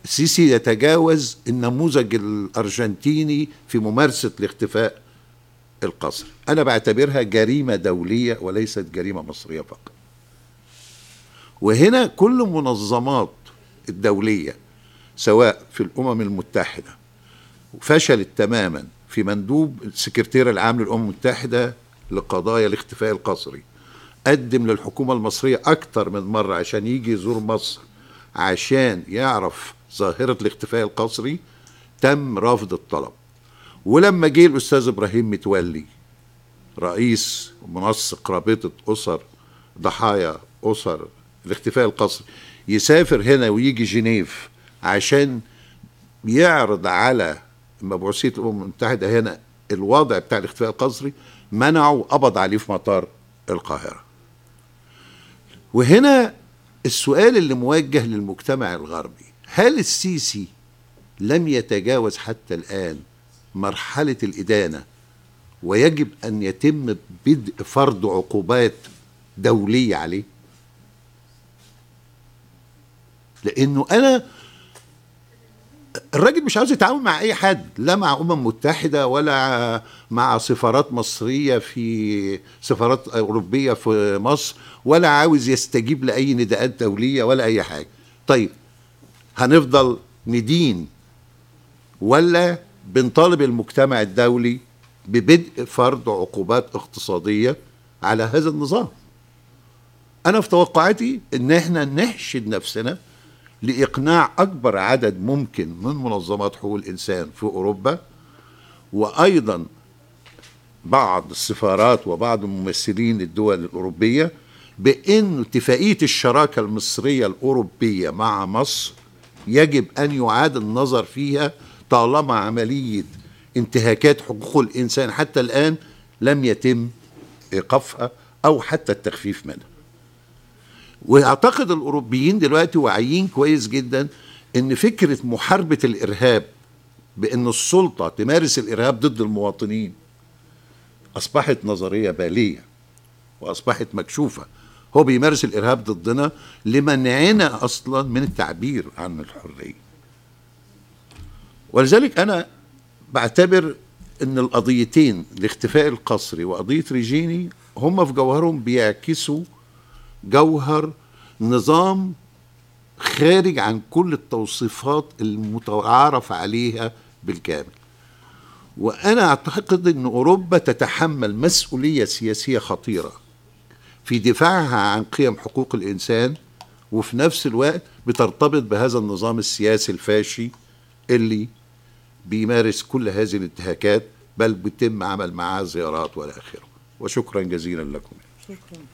السيسي يتجاوز النموذج الارجنتيني في ممارسة الاختفاء القسري. أنا بعتبرها جريمة دولية وليست جريمة مصرية فقط. وهنا كل منظمات الدولية سواء في الأمم المتحدة فشلت تماما في مندوب السكرتير العام للأمم المتحدة لقضايا الاختفاء القسري قدم للحكومة المصرية أكتر من مرة عشان يجي يزور مصر عشان يعرف ظاهرة الاختفاء القسري، تم رفض الطلب. ولما جه الأستاذ إبراهيم متولي رئيس منسق رابطة أسر ضحايا أسر الاختفاء القسري يسافر هنا ويجي جنيف عشان يعرض على مبعوثية الأمم المتحدة هنا الوضع بتاع الاختفاء القسري، منعوا وقبض عليه في مطار القاهرة. وهنا السؤال اللي موجه للمجتمع الغربي، هل السيسي لم يتجاوز حتى الآن مرحلة الإدانة ويجب أن يتم بدء فرض عقوبات دولية عليه؟ لأنه الراجل مش عاوز يتعامل مع أي حد، لا مع أمم متحدة ولا مع سفارات مصرية في سفارات أوروبية في مصر، ولا عاوز يستجيب لأي نداءات دولية ولا أي حاجة. طيب هنفضل ندين ولا بنطالب المجتمع الدولي ببدء فرض عقوبات اقتصادية على هذا النظام؟ أنا في توقعاتي إن احنا نحشد نفسنا لإقناع أكبر عدد ممكن من منظمات حقوق الإنسان في أوروبا، وأيضا بعض السفارات وبعض ممثلين الدول الأوروبية، بأن اتفاقية الشراكة المصرية الأوروبية مع مصر يجب أن يعاد النظر فيها طالما عملية انتهاكات حقوق الإنسان حتى الآن لم يتم إيقافها أو حتى التخفيف منها. وأعتقد الأوروبيين دلوقتي واعيين كويس جدا إن فكرة محاربة الإرهاب بأن السلطة تمارس الإرهاب ضد المواطنين أصبحت نظرية بالية وأصبحت مكشوفة. هو بيمارس الإرهاب ضدنا لمنعنا أصلا من التعبير عن الحرية. ولذلك أنا بعتبر أن القضيتين الاختفاء القسري وقضية ريجيني هم في جوهرهم بيعكسوا جوهر نظام خارج عن كل التوصيفات المتعارف عليها بالكامل. وأنا أعتقد أن أوروبا تتحمل مسؤولية سياسية خطيرة في دفاعها عن قيم حقوق الإنسان وفي نفس الوقت بترتبط بهذا النظام السياسي الفاشي اللي بيمارس كل هذه الانتهاكات، بل بيتم عمل معاه زيارات والى اخره. وشكرا جزيلا لكم. شكرا.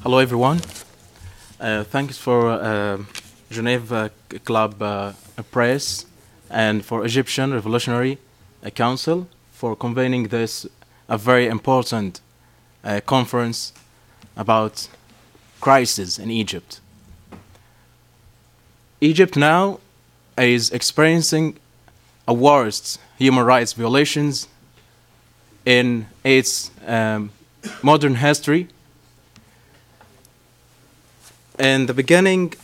Hello, everyone. Thanks for Geneva Club Press and for Egyptian Revolutionary Council for convening this a very important conference about crisis in Egypt. Egypt now is experiencing a worst human rights violations in its modern history. In the beginning,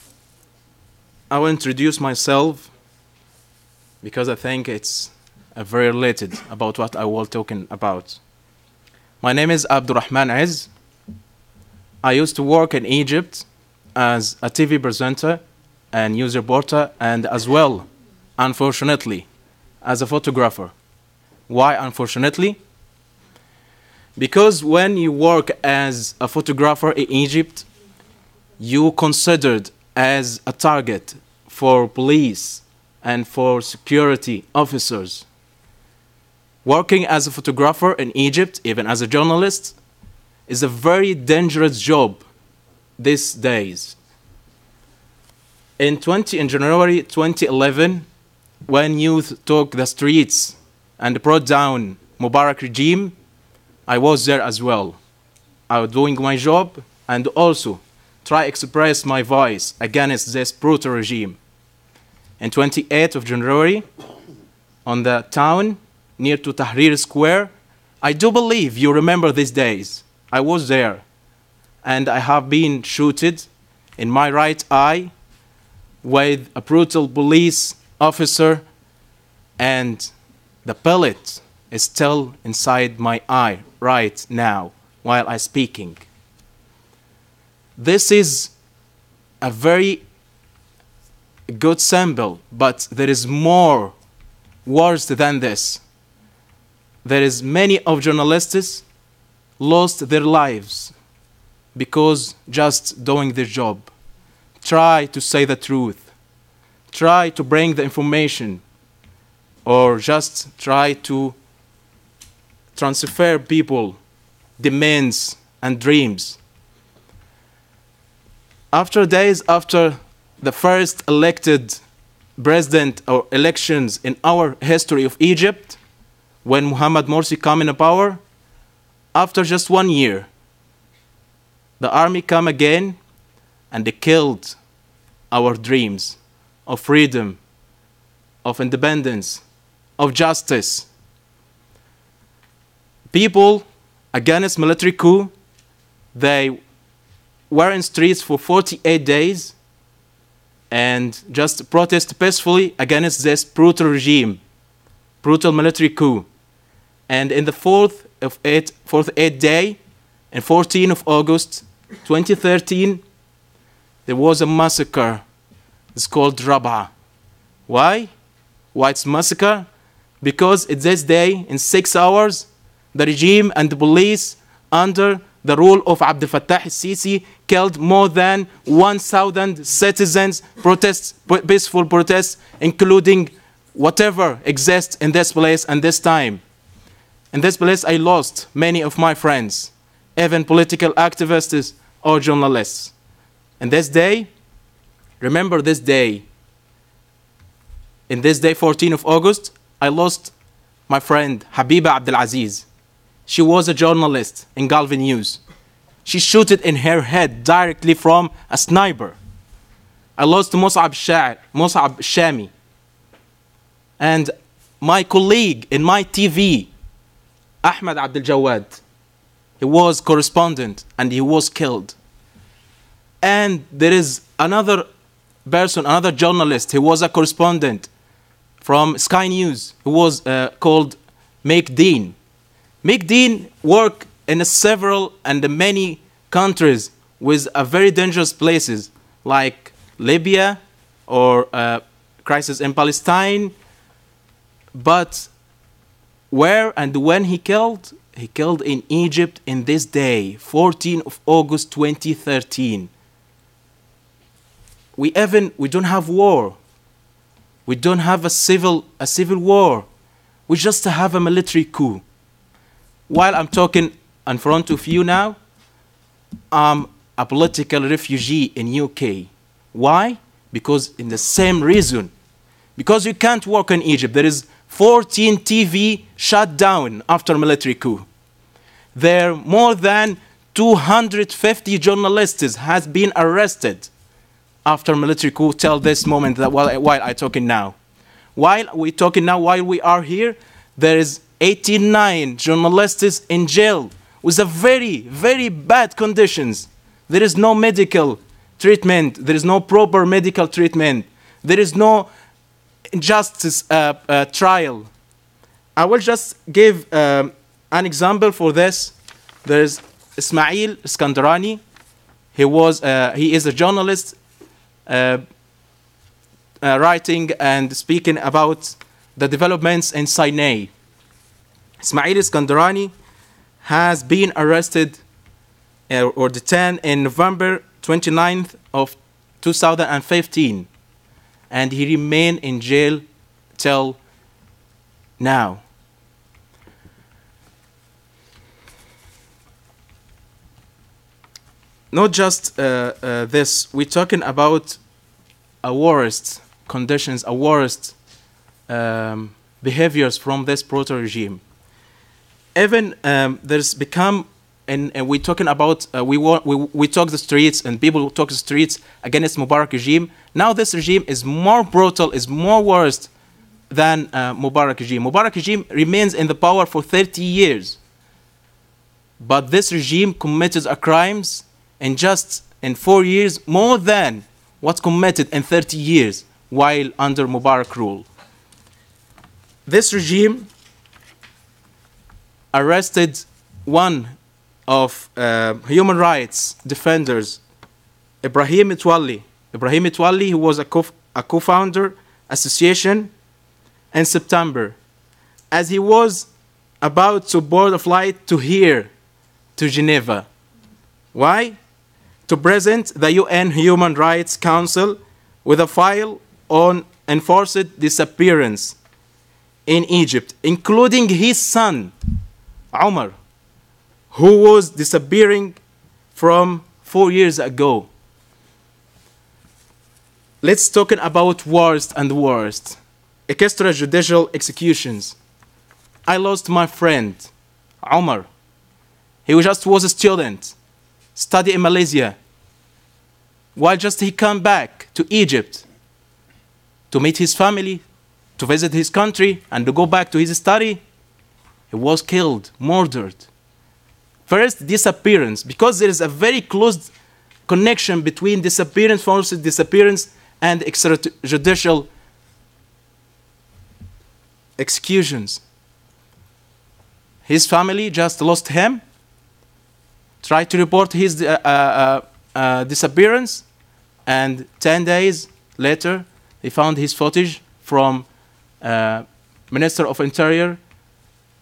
I will introduce myself because I think it's very related about what I was talking about. My name is Abdurrahman Ez. I used to work in Egypt as a TV presenter and news reporter, and as well, unfortunately, as a photographer. Why unfortunately? Because when you work as a photographer in Egypt, you considered as a target for police and for security officers. Working as a photographer in Egypt, even as a journalist, is a very dangerous job these days. In January 2011, when youth took the streets and brought down Mubarak regime, I was there as well. I was doing my job and also try to express my voice against this brutal regime. On 28th of January, on the town near to Tahrir Square, I do believe you remember these days. I was there, and I have been shooted in my right eye with a brutal police officer, and the pellet is still inside my eye right now while I'm speaking. This is a very good symbol, but there is more worse than this. There is many of journalists lost their lives because just doing their job. Try to say the truth. Try to bring the information, or just try to transfer people demands and dreams. After days after the first elected president or elections in our history of Egypt, when Mohamed Morsi came in power, after just 1 year, the army came again and they killed our dreams of freedom, of independence, of justice. People against military coup, they were in streets for 48 days and just protest peacefully against this brutal regime, brutal military coup. And in the fourth eighth day, and 14th of August 2013, there was a massacre. It's called Rab'a. Why? Why it's massacre? Because it's this day, in 6 hours, the regime and the police under the rule of Abdel Fattah al-Sisi killed more than 1,000 citizens, peaceful protests, including whatever exists in this place and this time. In this place, I lost many of my friends, even political activists or journalists. And this day, remember this day, in this day, 14th of August, I lost my friend, Habiba Abdelaziz. She was a journalist in Gulf News. She shot it in her head directly from a sniper. I lost Mus'ab Shami. And my colleague in my TV, Ahmed Abdel Jawad, he was correspondent and he was killed. And there is another person, another journalist, he was a correspondent from Sky News, who was called Make Dean. Make Dean worked in several and many countries with very dangerous places like Libya or crisis in Palestine. But where and when he killed? He killed in Egypt in this day, 14 of August 2013. We don't have war. We don't have a civil war. We just have a military coup. While I'm talking in front of you now, I'm a political refugee in UK. Why? Because in the same reason. Because you can't work in Egypt. There is 14 TV shut down after military coup. There more than 250 journalists has been arrested after military coup till this moment that while I'm talking now. While we are here, there is 89 journalists in jail with a very, very bad conditions. There is no medical treatment. There is no proper medical treatment. There is no justice trial. I will just give an example for this. There's Ismail Iskandarani. He is a journalist writing and speaking about the developments in Sinai. Ismail Iskandarani has been arrested or detained in November 29th of 2015, and he remained in jail till now. Not just this, we're talking about a worst conditions, a worst behaviors from this proto-regime. Even there's become, and we're talking about, we talk the streets and people talk the streets against Mubarak regime. Now this regime is more brutal, is more worse than Mubarak regime. Mubarak regime remains in the power for 30 years. But this regime committed crimes in just in 4 years more than what's committed in 30 years while under Mubarak rule. This regime arrested one of human rights defenders, Ibrahim Metwalli. Ibrahim Metwalli, who was a co-founder association in September, as he was about to board a flight to here, to Geneva. Why? To present the UN Human Rights Council with a file on enforced disappearance in Egypt, including his son, Omar, who was disappearing from 4 years ago. Let's talk about worst and worst. Extrajudicial executions. I lost my friend, Omar. He just was a student, studied in Malaysia. Why just he come back to Egypt to meet his family, to visit his country, and to go back to his study? He was killed, murdered. First, disappearance, because there is a very close connection between disappearance, forced disappearance, and extrajudicial executions. His family just lost him, tried to report his disappearance, and 10 days later, they found his footage from Minister of Interior,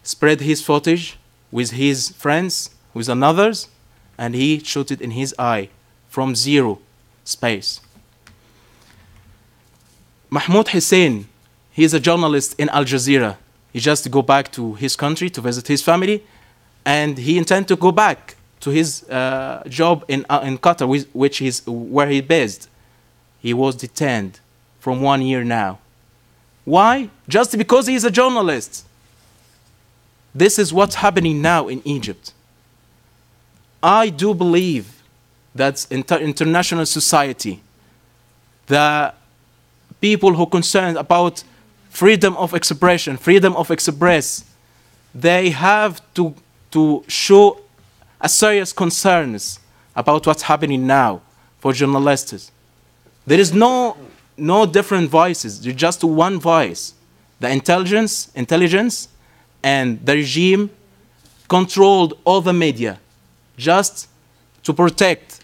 spread his footage with his friends, with others, and he shot it in his eye from zero space. Mahmoud Hussein, he is a journalist in Al Jazeera. He just go back to his country to visit his family, and he intends to go back to his job in Qatar, which is where he based. He was detained from 1 year now. Why? Just because he is a journalist. This is what's happening now in Egypt. I do believe that international society, the people who are concerned about freedom of expression, freedom of express, they have to show a serious concerns about what's happening now for journalists. There is no different voices. There's just one voice. The intelligence and the regime controlled all the media just to protect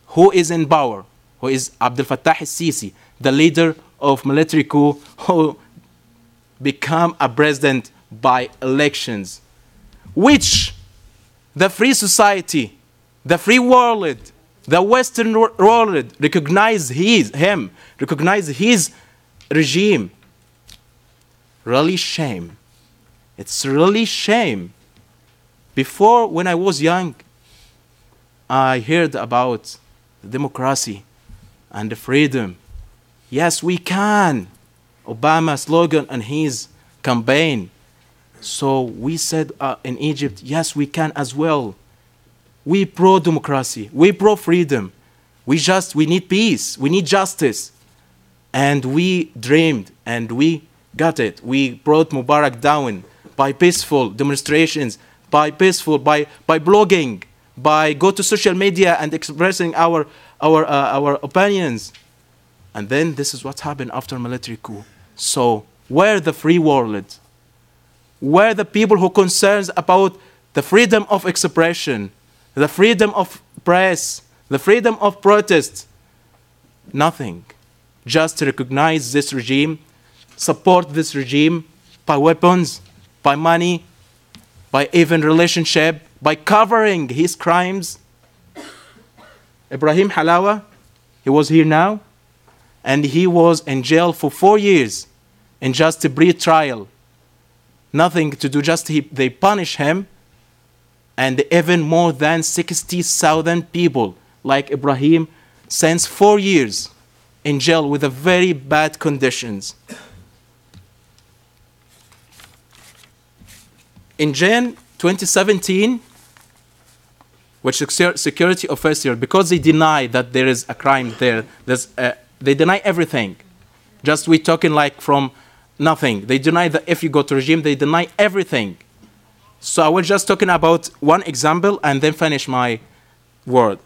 who is in power, who is Abdel Fattah al-Sisi, the leader of military coup who become a president by elections, which the free society, the free world, the Western world recognize him, recognize his regime. Really shame. It's really shame. Before, when I was young, I heard about democracy and the freedom. Yes, we can. Obama's slogan on his campaign. So we said in Egypt, yes, we can as well. We pro-democracy. We pro-freedom. We need peace. We need justice. And we dreamed and we got it. We brought Mubarak down by peaceful demonstrations, by blogging, by go to social media and expressing our opinions. And then this is what happened after military coup. So where the free world? Where the people who concerns about the freedom of expression, the freedom of press, the freedom of protest? Nothing. Just recognize this regime, support this regime by weapons, by money, by even relationship, by covering his crimes. Ibrahim Halawa, he was here now, and he was in jail for 4 years in just a brief trial. Nothing to do, just they punish him, and even more than 60,000 people like Ibrahim since 4 years in jail with very bad conditions. In Jan 2017, which security officer, because they deny that there is a crime there, they deny everything. Just we talking like from nothing. They deny that if you go to regime, they deny everything. So I was just talking about one example and then finish my word.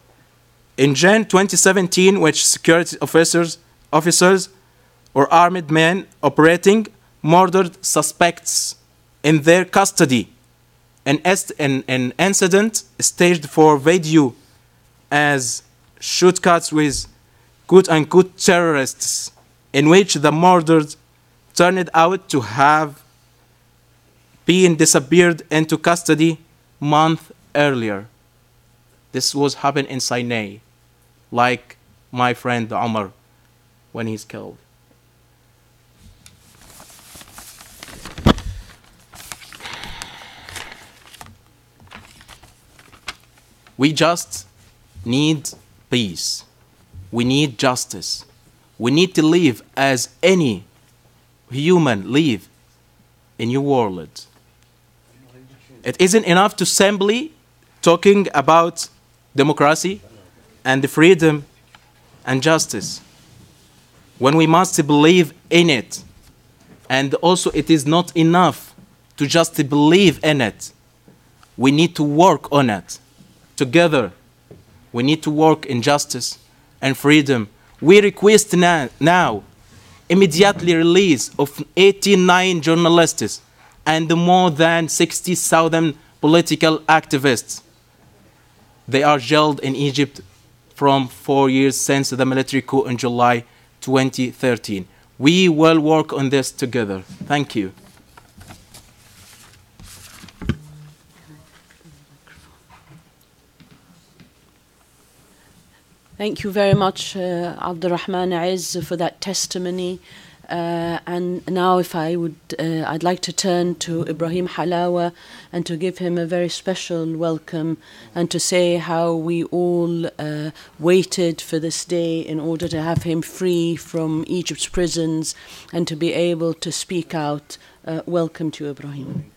In Jan 2017, which security officers or armed men operating murdered suspects in their custody. An incident staged for video as shootouts with quote-unquote terrorists, in which the murdered turned out to have been disappeared into custody month earlier. This was happened in Sinai, like my friend Omar when he's killed. We just need peace. We need justice. We need to live as any human live in your world. It isn't enough to simply talking about democracy and freedom and justice when we must believe in it. And also it is not enough to just believe in it. We need to work on it. Together, we need to work in justice and freedom. We request now immediately release of 89 journalists and more than 60,000 political activists. They are jailed in Egypt from 4 years since the military coup in July 2013. We will work on this together. Thank you. Thank you very much, Abdurrahman Aiz, for that testimony. And now if I'd like to turn to Ibrahim Halawa and to give him a very special welcome and to say how we all waited for this day in order to have him free from Egypt's prisons and to be able to speak out. Welcome to Ibrahim.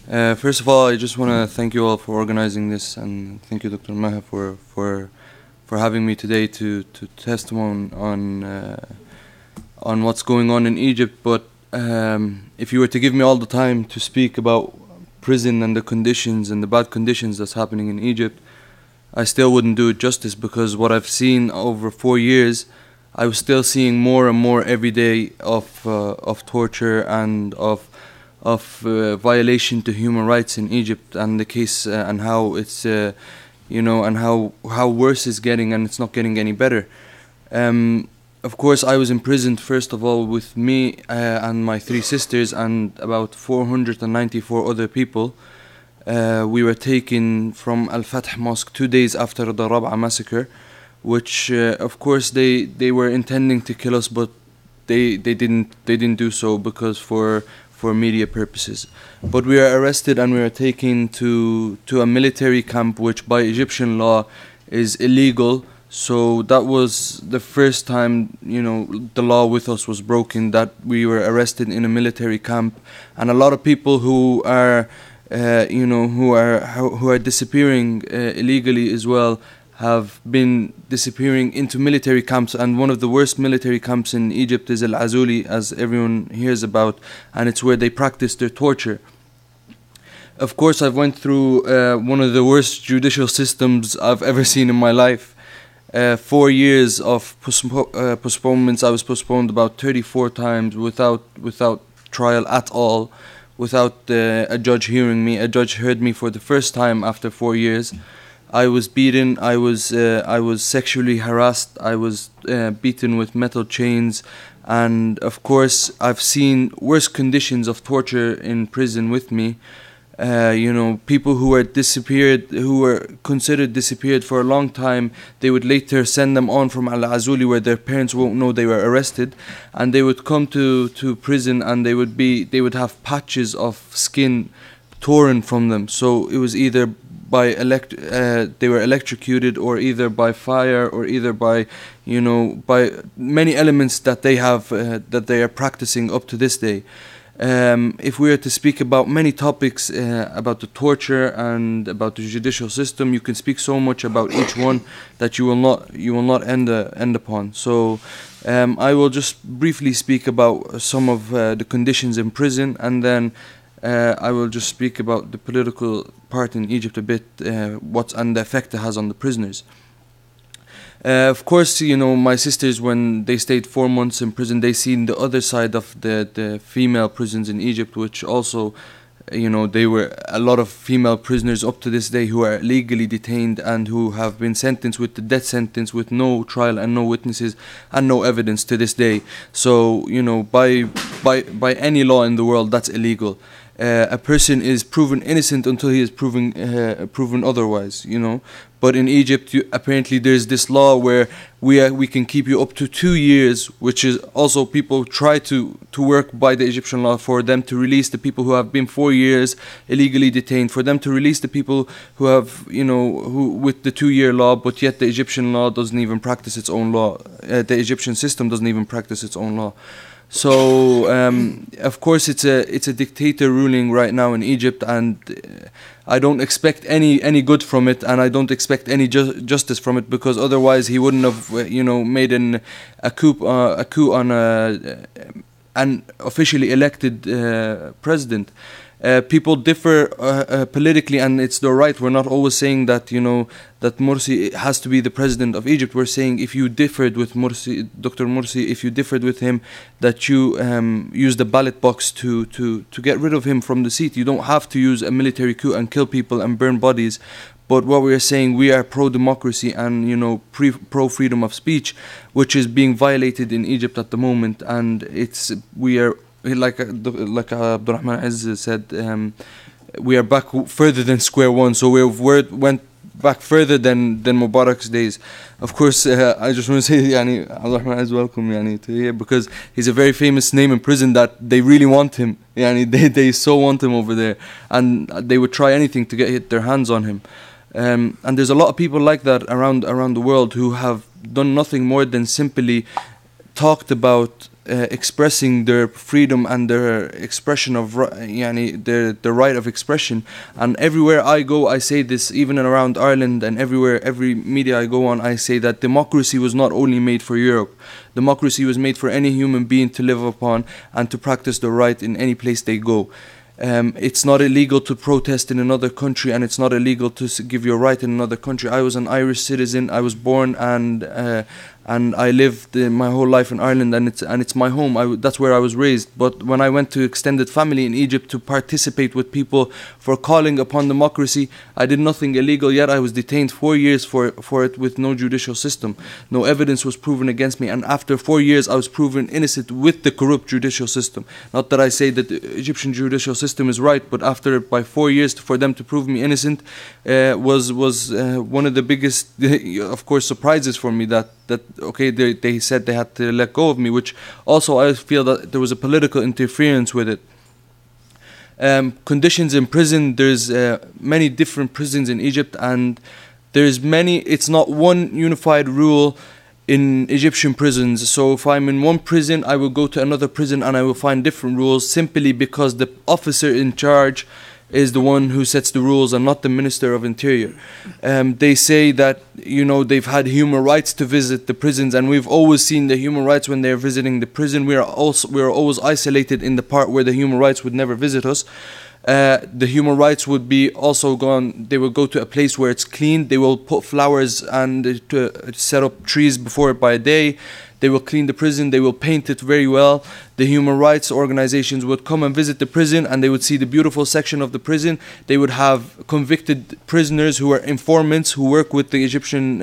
First of all, I just want to thank you all for organizing this, and thank you, Dr. Maha, for having me today to testimony on what's going on in Egypt. But if you were to give me all the time to speak about prison and the conditions and the bad conditions that's happening in Egypt, I still wouldn't do it justice, because what I've seen over 4 years, I was still seeing more and more every day of torture and of violation to human rights in Egypt, and the case and how it's and how worse it's getting, and it's not getting any better. Of course, I was imprisoned first of all with me and my 3 sisters and about 494 other people. We were taken from Al-Fath Mosque 2 days after the Rab'a massacre, which of course they were intending to kill us, but they didn't do so because for media purposes. But we were arrested and we were taken to a military camp, which by Egyptian law is illegal. So that was the first time, the law with us was broken, that we were arrested in a military camp. And a lot of people who are, who are disappearing illegally as well, have been disappearing into military camps. And one of the worst military camps in Egypt is Al-Azuli, as everyone hears about, and it's where they practice their torture. Of course, I've went through one of the worst judicial systems I've ever seen in my life. 4 years of postponements. I was postponed about 34 times without trial at all, without a judge hearing me. A judge heard me for the first time after 4 years. I was beaten. I was sexually harassed. I was beaten with metal chains, and of course, I've seen worse conditions of torture in prison with me. People who were disappeared, who were considered disappeared for a long time, they would later send them on from Al-Azuli, where their parents won't know they were arrested, and they would come to prison, and they would have patches of skin torn from them. So it was either by they were electrocuted, or either by fire, or either by by many elements that they have that they are practicing up to this day. If we are to speak about many topics about the torture and about the judicial system, you can speak so much about each one that you will not end upon. So I will just briefly speak about some of the conditions in prison, and then I will just speak about the political part in Egypt a bit, and the effect it has on the prisoners. Of course, my sisters, when they stayed 4 months in prison, they seen the other side of the female prisons in Egypt, which also, they were a lot of female prisoners up to this day who are legally detained and who have been sentenced with the death sentence with no trial and no witnesses and no evidence to this day. So, by any law in the world, that's illegal. A person is proven innocent until he is proven otherwise, But in Egypt, apparently there's this law where we can keep you up to 2 years, which is also people try to work by the Egyptian law for them to release the people who have been 4 years illegally detained, for them to release the people who have, who with the 2-year law, but yet the Egyptian law doesn't even practice its own law. The Egyptian system doesn't even practice its own law. So, of course, it's a dictator ruling right now in Egypt, and I don't expect any good from it, and I don't expect any justice from it, because otherwise he wouldn't have, made a coup on an officially elected president. People differ politically, and it's their right. We're not always saying that that Morsi has to be the president of Egypt. We're saying if you differed with Morsi, Dr. Morsi, if you differed with him, that you use the ballot box to get rid of him from the seat. You don't have to use a military coup and kill people and burn bodies. But what we are saying, we are pro-democracy and pro-freedom of speech, which is being violated in Egypt at the moment, and we are. Like Abdurrahman Aziz said, we are back further than square one. So we went back further than Mubarak's days. Of course, I just want to say, Abdurrahman Aziz, welcome, to here, because he's a very famous name in prison that they really want him. They so want him over there, and they would try anything to get their hands on him. And there's a lot of people like that around the world who have done nothing more than simply talked about expressing their freedom and their expression of the right of expression. And everywhere I go, I say this, even around Ireland and every media I go on, I say that democracy was not only made for Europe. Democracy was made for any human being to live upon and to practice the right in any place they go. It's not illegal to protest in another country, and it's not illegal to give your right in another country. I was an Irish citizen. I was born and I lived my whole life in Ireland, and it's my home. That's where I was raised. But when I went to extended family in Egypt to participate with people for calling upon democracy, I did nothing illegal, yet I was detained 4 years for it with no judicial system. No evidence was proven against me, and after 4 years I was proven innocent with the corrupt judicial system. Not that I say that the Egyptian judicial system is right, but after by 4 years for them to prove me innocent was one of the biggest, of course, surprises for me. That okay, they said they had to let go of me, which also I feel that there was a political interference with it. Conditions in prison, there's many different prisons in Egypt, and there's many, it's not one unified rule in Egyptian prisons. So if I'm in one prison, I will go to another prison and I will find different rules, simply because the officer in charge is the one who sets the rules and not the Minister of Interior. They say that, you know, they've had human rights to visit the prisons, and we've always seen the human rights when they're visiting the prison. We are always isolated in the part where the human rights would never visit us. The human rights would be also gone. They will go to a place where it's clean. They will put flowers and set up trees before it by day. They will clean the prison. They will paint it very well. The human rights organizations would come and visit the prison, and they would see the beautiful section of the prison. They would have convicted prisoners who are informants who work with the Egyptian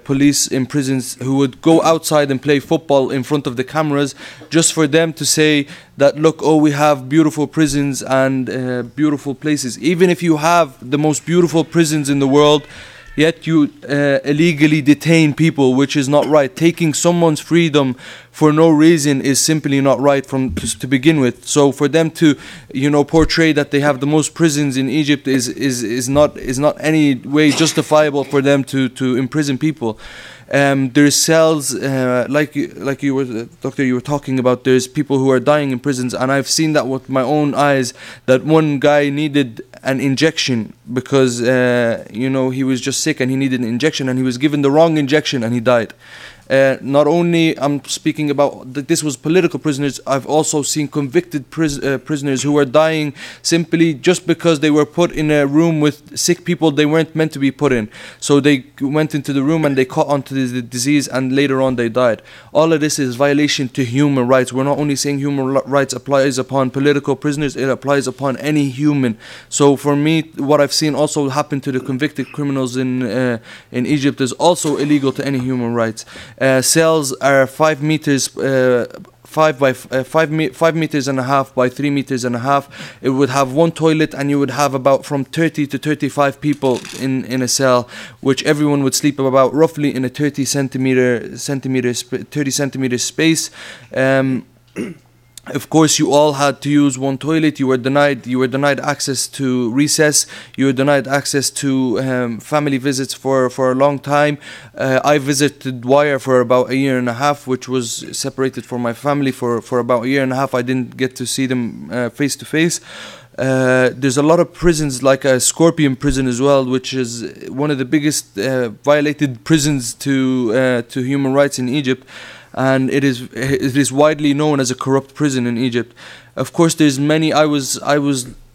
police in prisons, who would go outside and play football in front of the cameras just for them to say that, look, oh, we have beautiful prisons and beautiful places. Even if you have the most beautiful prisons in the world, yet you illegally detain people, which is not right. Taking someone's freedom for no reason is simply not right to begin with. So for them to, you know, portray that they have the most prisons in Egypt is not any way justifiable for them to imprison people. There's cells, like you were, Doctor, you were talking about. There's people who are dying in prisons, and I've seen that with my own eyes. That one guy needed an injection because you know, he was just sick and he needed an injection, and he was given the wrong injection and he died. Not only I'm speaking about that this was political prisoners, I've also seen convicted prisoners who were dying simply just because they were put in a room with sick people they weren't meant to be put in. So they went into the room and they caught onto the disease, and later on they died. All of this is violation to human rights. We're not only saying human rights applies upon political prisoners, it applies upon any human. So for me, what I've seen also happen to the convicted criminals in Egypt is also illegal to any human rights. Cells are 5 meters, 5 meters and a half by 3 meters and a half. It would have one toilet, and you would have about from 30 to 35 people in a cell, which everyone would sleep about roughly in a 30 centimeter space. Of course, you all had to use one toilet. You were denied access to recess. You were denied access to family visits for a long time. I visited Wire for about a year and a half, which was separated from my family for about a year and a half. I didn't get to see them face to face. There's a lot of prisons, like a Scorpion prison as well, which is one of the biggest violated prisons to human rights in Egypt. And it is widely known as a corrupt prison in Egypt. Of course, there's many. I was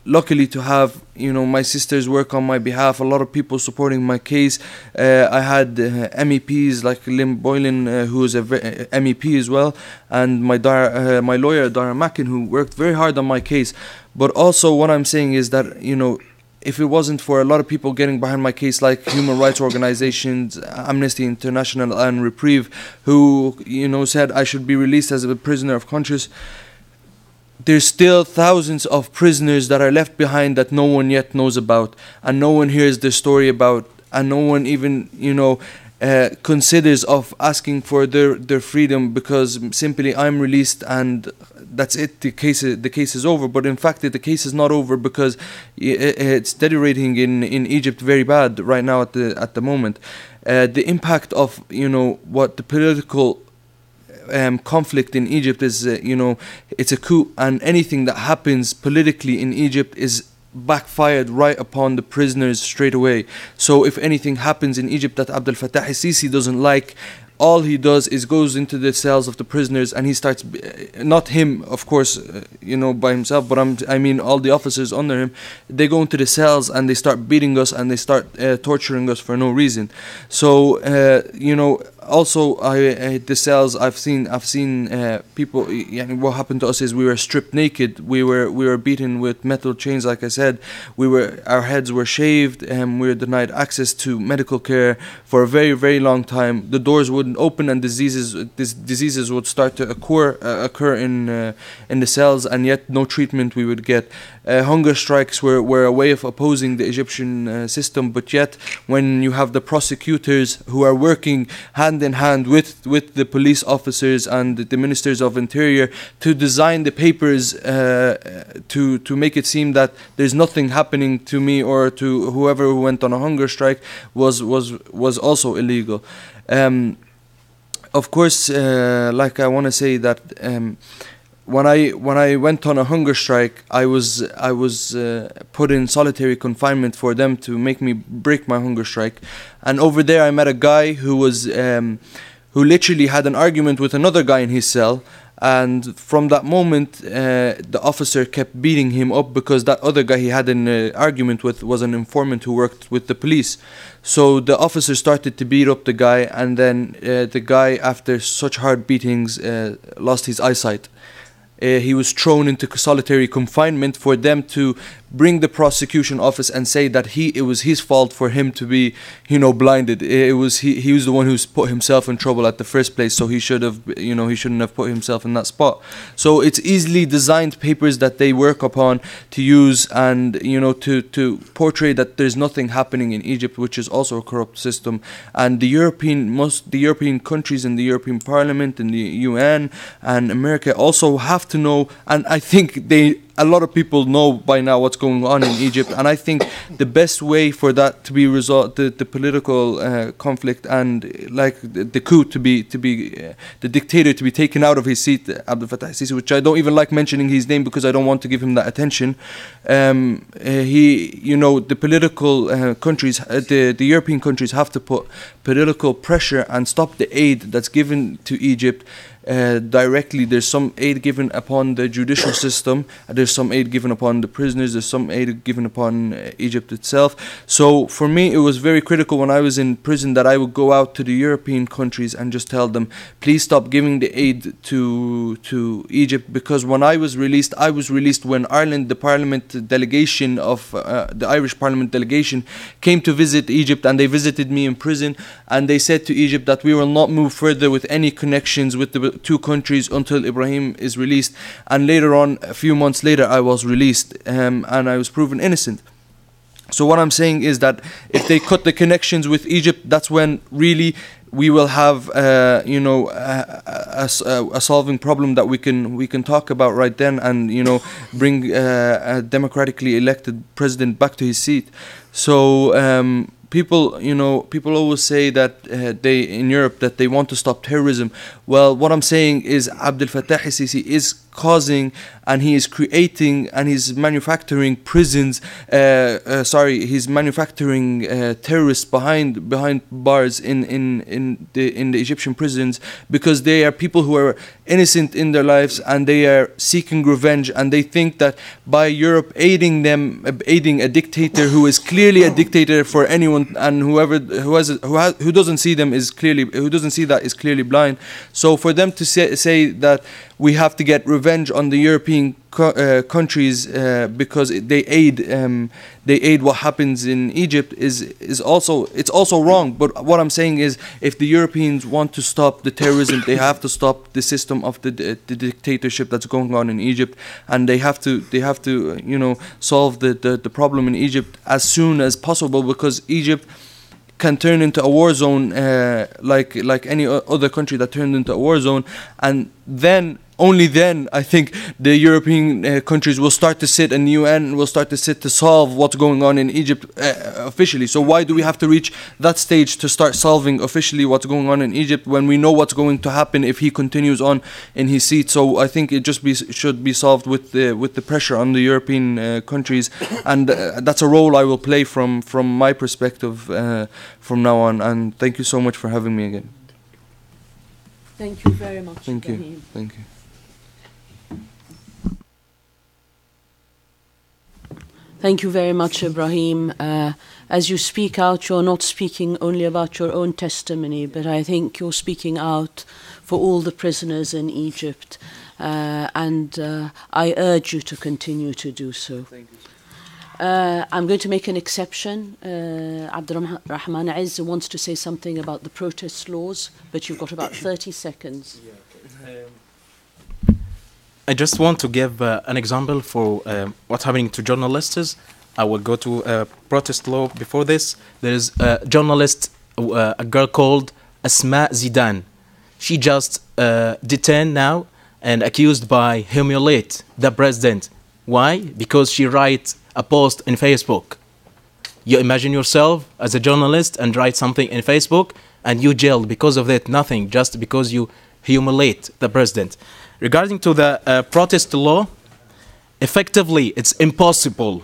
luckily to have, you know, my sisters work on my behalf. A lot of people supporting my case. I had MEPs like Lynn Boylan, who is a MEP as well, and my lawyer Dara Mackin, who worked very hard on my case. But also, what I'm saying is that, you know, if it wasn't for a lot of people getting behind my case, like human rights organizations, Amnesty International and Reprieve, who, you know, said I should be released as a prisoner of conscience, there's still thousands of prisoners that are left behind that no one yet knows about, and no one hears their story about, and no one even, you know, considers of asking for their freedom, because simply I'm released and that's it. The case is over. But in fact, the case is not over, because it's deteriorating in Egypt very bad right now at the moment. The impact of, you know, what the political conflict in Egypt is, you know, it's a coup, and anything that happens politically in Egypt is backfired right upon the prisoners straight away. So if anything happens in Egypt that Abdel Fattah al-Sisi doesn't like, all he does is goes into the cells of the prisoners, and he starts, not him, of course, you know, by himself, but I mean all the officers under him, they go into the cells and they start beating us and they start torturing us for no reason. So, you know, also, the cells I've seen people. What happened to us is we were stripped naked. We were beaten with metal chains. Like I said, our heads were shaved, and we were denied access to medical care for a very, very long time. The doors wouldn't open, and diseases would start to occur in the cells, and yet no treatment we would get. Hunger strikes were a way of opposing the Egyptian system, but yet when you have the prosecutors who are working hand in hand with the police officers and the ministers of interior to design the papers to make it seem that there's nothing happening to me or to whoever who went on a hunger strike was also illegal. Of course, like I want to say that when I went on a hunger strike, I was put in solitary confinement for them to make me break my hunger strike. And over there, I met a guy who literally had an argument with another guy in his cell. And from that moment, the officer kept beating him up because that other guy he had an argument with was an informant who worked with the police. So the officer started to beat up the guy, and then the guy, after such hard beatings, lost his eyesight. He was thrown into solitary confinement for them to bring the prosecution office and say that it was his fault for him to be, blinded. He was the one who's put himself in trouble at the first place, so he shouldn't have put himself in that spot. So it's easily designed papers that they work upon to use and to portray that there's nothing happening in Egypt, which is also a corrupt system. And the European countries and the European Parliament and the UN and America also have to know, and I think a lot of people know by now what's going on in Egypt, and I think the best way for that to be resolved, the political conflict and like the coup to be the dictator to be taken out of his seat, Abdel Fattah al-Sisi, which I don't even like mentioning his name because I don't want to give him that attention. The political countries, the European countries have to put political pressure and stop the aid that's given to Egypt. Directly, there's some aid given upon the judicial system, there's some aid given upon the prisoners, there's some aid given upon Egypt itself. So for me, it was very critical when I was in prison that I would go out to the European countries and just tell them, please stop giving the aid to Egypt, because when I was released when Ireland, the Parliament delegation of the Irish Parliament delegation came to visit Egypt, and they visited me in prison, and they said to Egypt that we will not move further with any connections with the two countries until Ibrahim is released. And later on, a few months later, I was released and I was proven innocent. So what I'm saying is that if they cut the connections with Egypt, that's when really we will have a solving problem that we can talk about right then, and bring a democratically elected president back to his seat. So people always say that in Europe that they want to stop terrorism. Well, what I'm saying is Abdel Fattah al-Sisi is causing, and he is creating, and he's manufacturing prisons. He's manufacturing terrorists behind bars in the Egyptian prisons, because they are people who are innocent in their lives, and they are seeking revenge, and they think that by Europe aiding a dictator who is clearly a dictator for anyone, and who doesn't see that is clearly blind. So for them to say that we have to get revenge on the European countries because they aid what happens in Egypt is also wrong. But what I'm saying is, if the Europeans want to stop the terrorism, they have to stop the system of the dictatorship that's going on in Egypt, and they have to solve the problem in Egypt as soon as possible, because Egypt can turn into a war zone like any other country that turned into a war zone, and then only then I think the European countries will start to sit, and the UN will start to sit to solve what's going on in Egypt officially. So why do we have to reach that stage to start solving officially what's going on in Egypt when we know what's going to happen if he continues on in his seat? So I think it should be solved with the pressure on the European countries, and that's a role I will play from my perspective from now on. And thank you so much for having me again. Thank you very much. Thank you. Thank you. Thank you very much, Ibrahim. As you speak out, you're not speaking only about your own testimony, but I think you're speaking out for all the prisoners in Egypt. And I urge you to continue to do so. Thank you. I'm going to make an exception. Abdurrahman Aziz wants to say something about the protest laws, but you've got about 30 seconds. I just want to give an example for what's happening to journalists. I will go to protest law before this. There is a journalist, a girl called Asma Zidan. She just detained now and accused by humiliate the president. Why? Because she writes a post in Facebook. You imagine yourself as a journalist and write something in Facebook and you jailed because of that, nothing, just because you humiliate the president. Regarding to the protest law, effectively it's impossible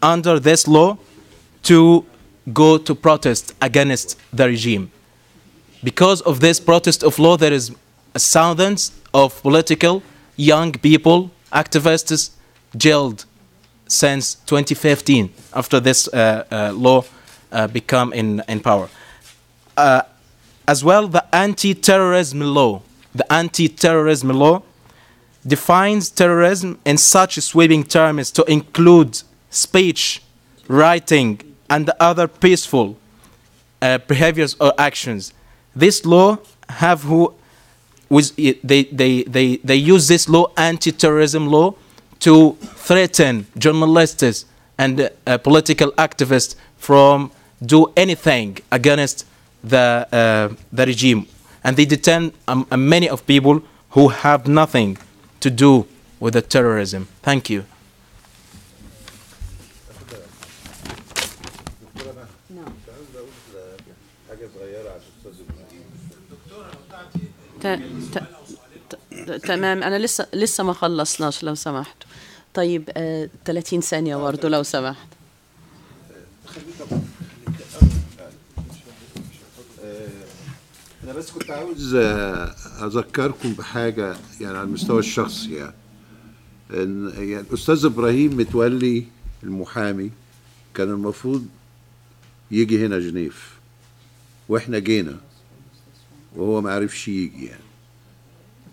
under this law to go to protest against the regime. Because of this protest of law, there is thousands of political young people, activists, jailed since 2015 after this law become in power. As well, the anti-terrorism law. The anti-terrorism law defines terrorism in such sweeping terms to include speech, writing, and other peaceful behaviors or actions. This law have they use this law, anti-terrorism law, to threaten journalists and political activists from do anything against the regime, and they detain many of people who have nothing to do with the terrorism. Thank you. تمام، أنا لسه ما خلصناش لو سمحت. طيب 30 ثانية برضه لو سمحت. أنا بس كنت عاوز أذكركم بحاجة يعني على المستوى الشخصي يعني. إن يعني الأستاذ إبراهيم متولي المحامي كان المفروض يجي هنا جنيف، وإحنا جينا وهو ما عرفش يجي يعني،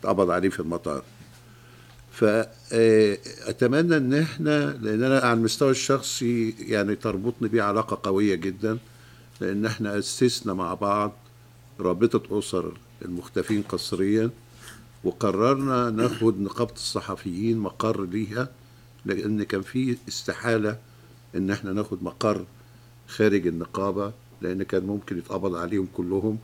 اتقبض عليه في المطار. فأتمنى إن إحنا، لأن أنا على المستوى الشخصي يعني تربطني بيه علاقة قوية جدا، لأن إحنا أسسنا مع بعض رابطة أسر المختفين قسريا، وقررنا ناخد نقابة الصحفيين مقر ليها، لأن كان في استحالة إن إحنا ناخد مقر خارج النقابة، لأن كان ممكن يتقبض عليهم كلهم.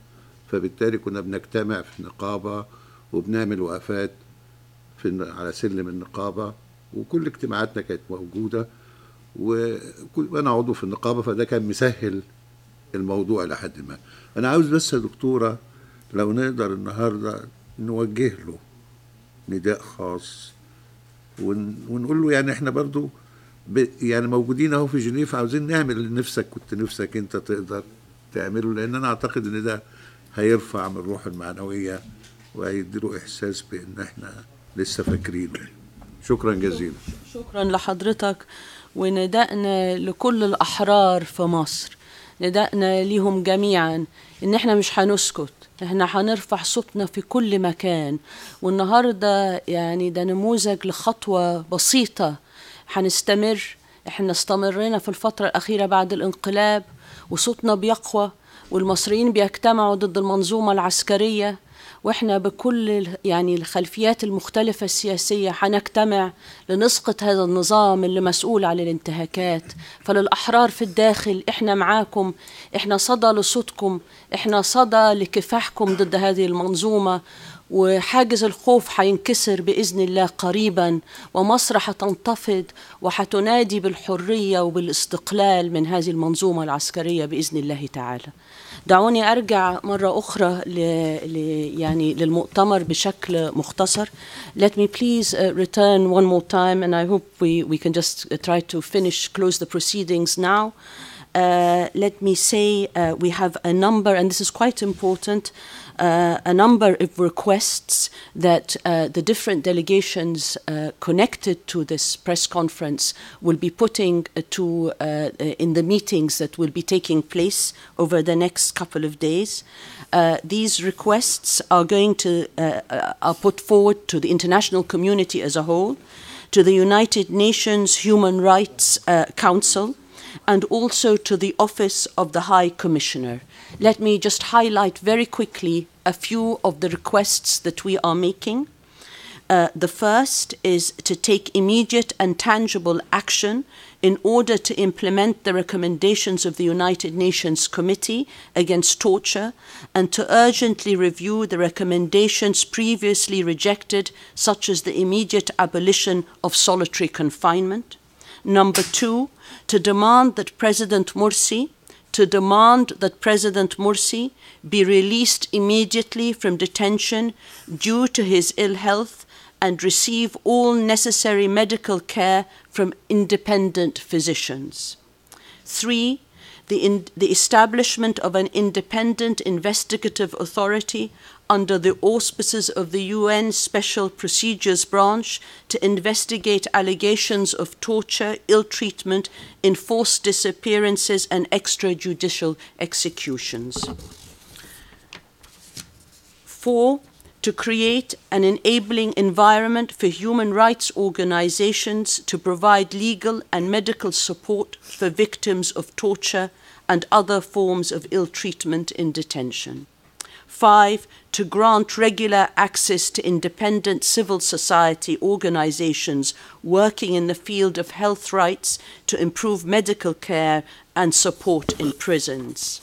فبالتالي كنا بنجتمع في النقابة وبنعمل وقفات على سلم النقابة، وكل اجتماعاتنا كانت موجودة، وأنا عضو في النقابة، فده كان مسهل الموضوع لحد ما. أنا عاوز بس يا دكتورة لو نقدر النهاردة نوجه له نداء خاص ونقول له يعني احنا برضو يعني موجودين اهو في جنيف، عاوزين نعمل اللي نفسك كنت نفسك انت تقدر تعمله، لأن أنا أعتقد إن ده هيرفع من الروح المعنوية وهيديله إحساس بإن احنا لسه فاكرينه. شكرا جزيلا. شكرا لحضرتك، وندأنا لكل الأحرار في مصر، ندأنا ليهم جميعا إن احنا مش هنسكت، احنا هنرفع صوتنا في كل مكان. والنهاردة يعني ده نموذج لخطوة بسيطة هنستمر. احنا استمرنا في الفترة الأخيرة بعد الانقلاب وصوتنا بيقوى، والمصريين بيجتمعوا ضد المنظومة العسكرية، واحنا بكل يعني الخلفيات المختلفة السياسية هنجتمع لنسقط هذا النظام اللي مسؤول عن الانتهاكات. فللأحرار في الداخل احنا معاكم، احنا صدى لصوتكم، احنا صدى لكفاحكم ضد هذه المنظومة، وحاجز الخوف هينكسر بإذن الله قريبا، ومصر هتنتفض وهتنادي بالحرية وبالاستقلال من هذه المنظومة العسكرية بإذن الله تعالى. دعوني أرجع مرة أخرى يعني للمؤتمر بشكل مختصر. Let me please return one more time, and I hope we can just try to close the proceedings now. let me say we have a number, and this is quite important, a number of requests that the different delegations connected to this press conference will be putting to in the meetings that will be taking place over the next couple of days. These requests are going to are put forward to the international community as a whole, to the United Nations Human Rights Council, and also to the Office of the High Commissioner. Let me just highlight very quickly a few of the requests that we are making. The first is to take immediate and tangible action in order to implement the recommendations of the United Nations Committee Against Torture and to urgently review the recommendations previously rejected, such as the immediate abolition of solitary confinement. Number two, to demand that President Morsi be released immediately from detention due to his ill health and receive all necessary medical care from independent physicians. 3, the establishment of an independent investigative authority under the auspices of the UN Special Procedures Branch to investigate allegations of torture, ill treatment, enforced disappearances, and extrajudicial executions. 4, to create an enabling environment for human rights organizations to provide legal and medical support for victims of torture and other forms of ill treatment in detention. 5, to grant regular access to independent civil society organizations working in the field of health rights to improve medical care and support in prisons.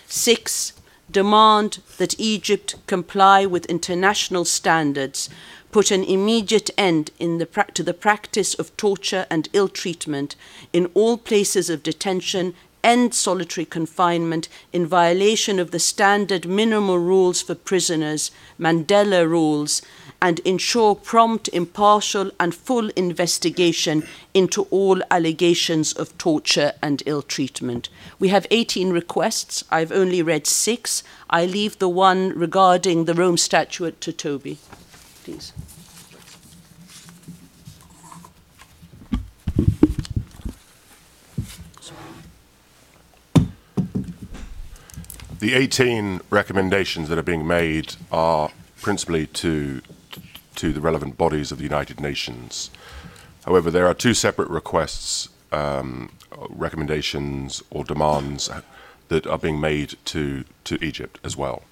6, demand that Egypt comply with international standards, put an immediate end to the practice of torture and ill treatment in all places of detention, end solitary confinement in violation of the standard minimal rules for prisoners, Mandela rules, and ensure prompt, impartial, and full investigation into all allegations of torture and ill treatment. We have 18 requests. I've only read 6. I leave the one regarding the Rome Statute to Toby, please. The 18 recommendations that are being made are principally to the relevant bodies of the United Nations. However, there are 2 separate requests, recommendations or demands that are being made to Egypt as well.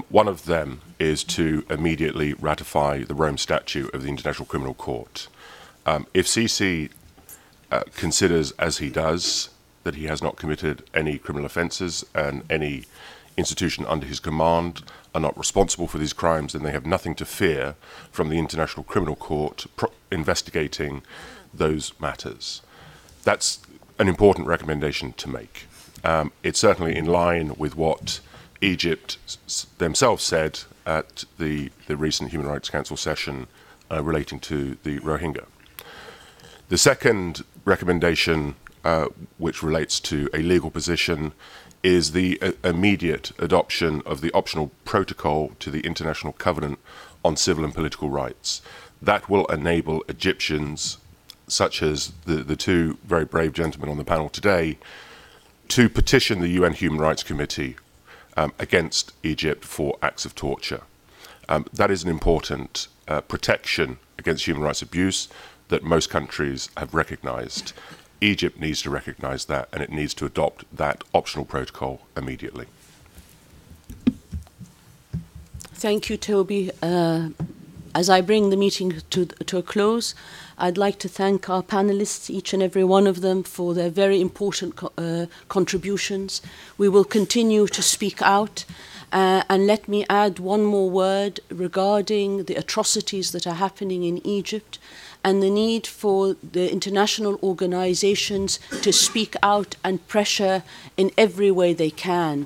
One of them is to immediately ratify the Rome Statute of the International Criminal Court. If Sisi considers, as he does, that he has not committed any criminal offences and any institution under his command are not responsible for these crimes, then they have nothing to fear from the International Criminal Court investigating those matters. That's an important recommendation to make. It's certainly in line with what Egypt themselves said at the recent Human Rights Council session relating to the Rohingya. The second recommendation, which relates to a legal position, is the immediate adoption of the optional protocol to the International Covenant on Civil and Political Rights. That will enable Egyptians, such as the 2 very brave gentlemen on the panel today, to petition the UN Human Rights Committee against Egypt for acts of torture. That is an important protection against human rights abuse that most countries have recognized. Egypt needs to recognize that, and it needs to adopt that optional protocol immediately. Thank you, Toby. As I bring the meeting to a close, I'd like to thank our panelists, each and every one of them, for their very important contributions. We will continue to speak out. And let me add one more word regarding the atrocities that are happening in Egypt and the need for the international organizations to speak out and pressure in every way they can.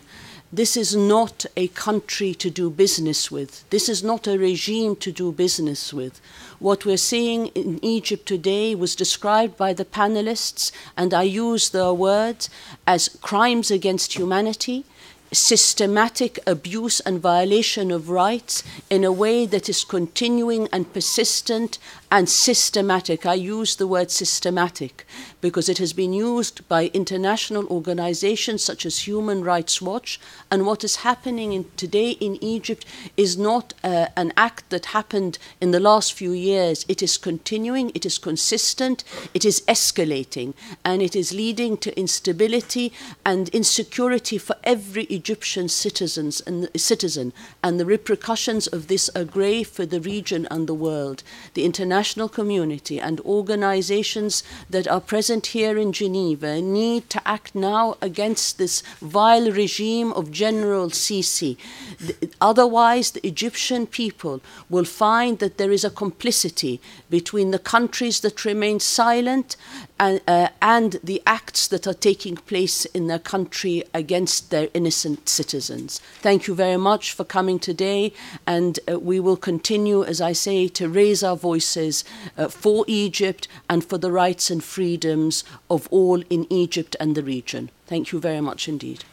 This is not a country to do business with. This is not a regime to do business with. What we're seeing in Egypt today was described by the panelists, and I use their words, as crimes against humanity, systematic abuse and violation of rights in a way that is continuing and persistent and systematic. I use the word systematic because it has been used by international organizations such as Human Rights Watch, and what is happening today in Egypt is not an act that happened in the last few years. It is continuing, it is consistent, it is escalating, and it is leading to instability and insecurity for every Egyptian citizen, and the repercussions of this are grave for the region and the world. The international community and organizations that are present here in Geneva need to act now against this vile regime of General Sisi. Otherwise, the Egyptian people will find that there is a complicity between the countries that remain silent and the acts that are taking place in their country against their innocent citizens. Thank you very much for coming today, and we will continue, as I say, to raise our voices for Egypt and for the rights and freedoms of all in Egypt and the region. Thank you very much indeed.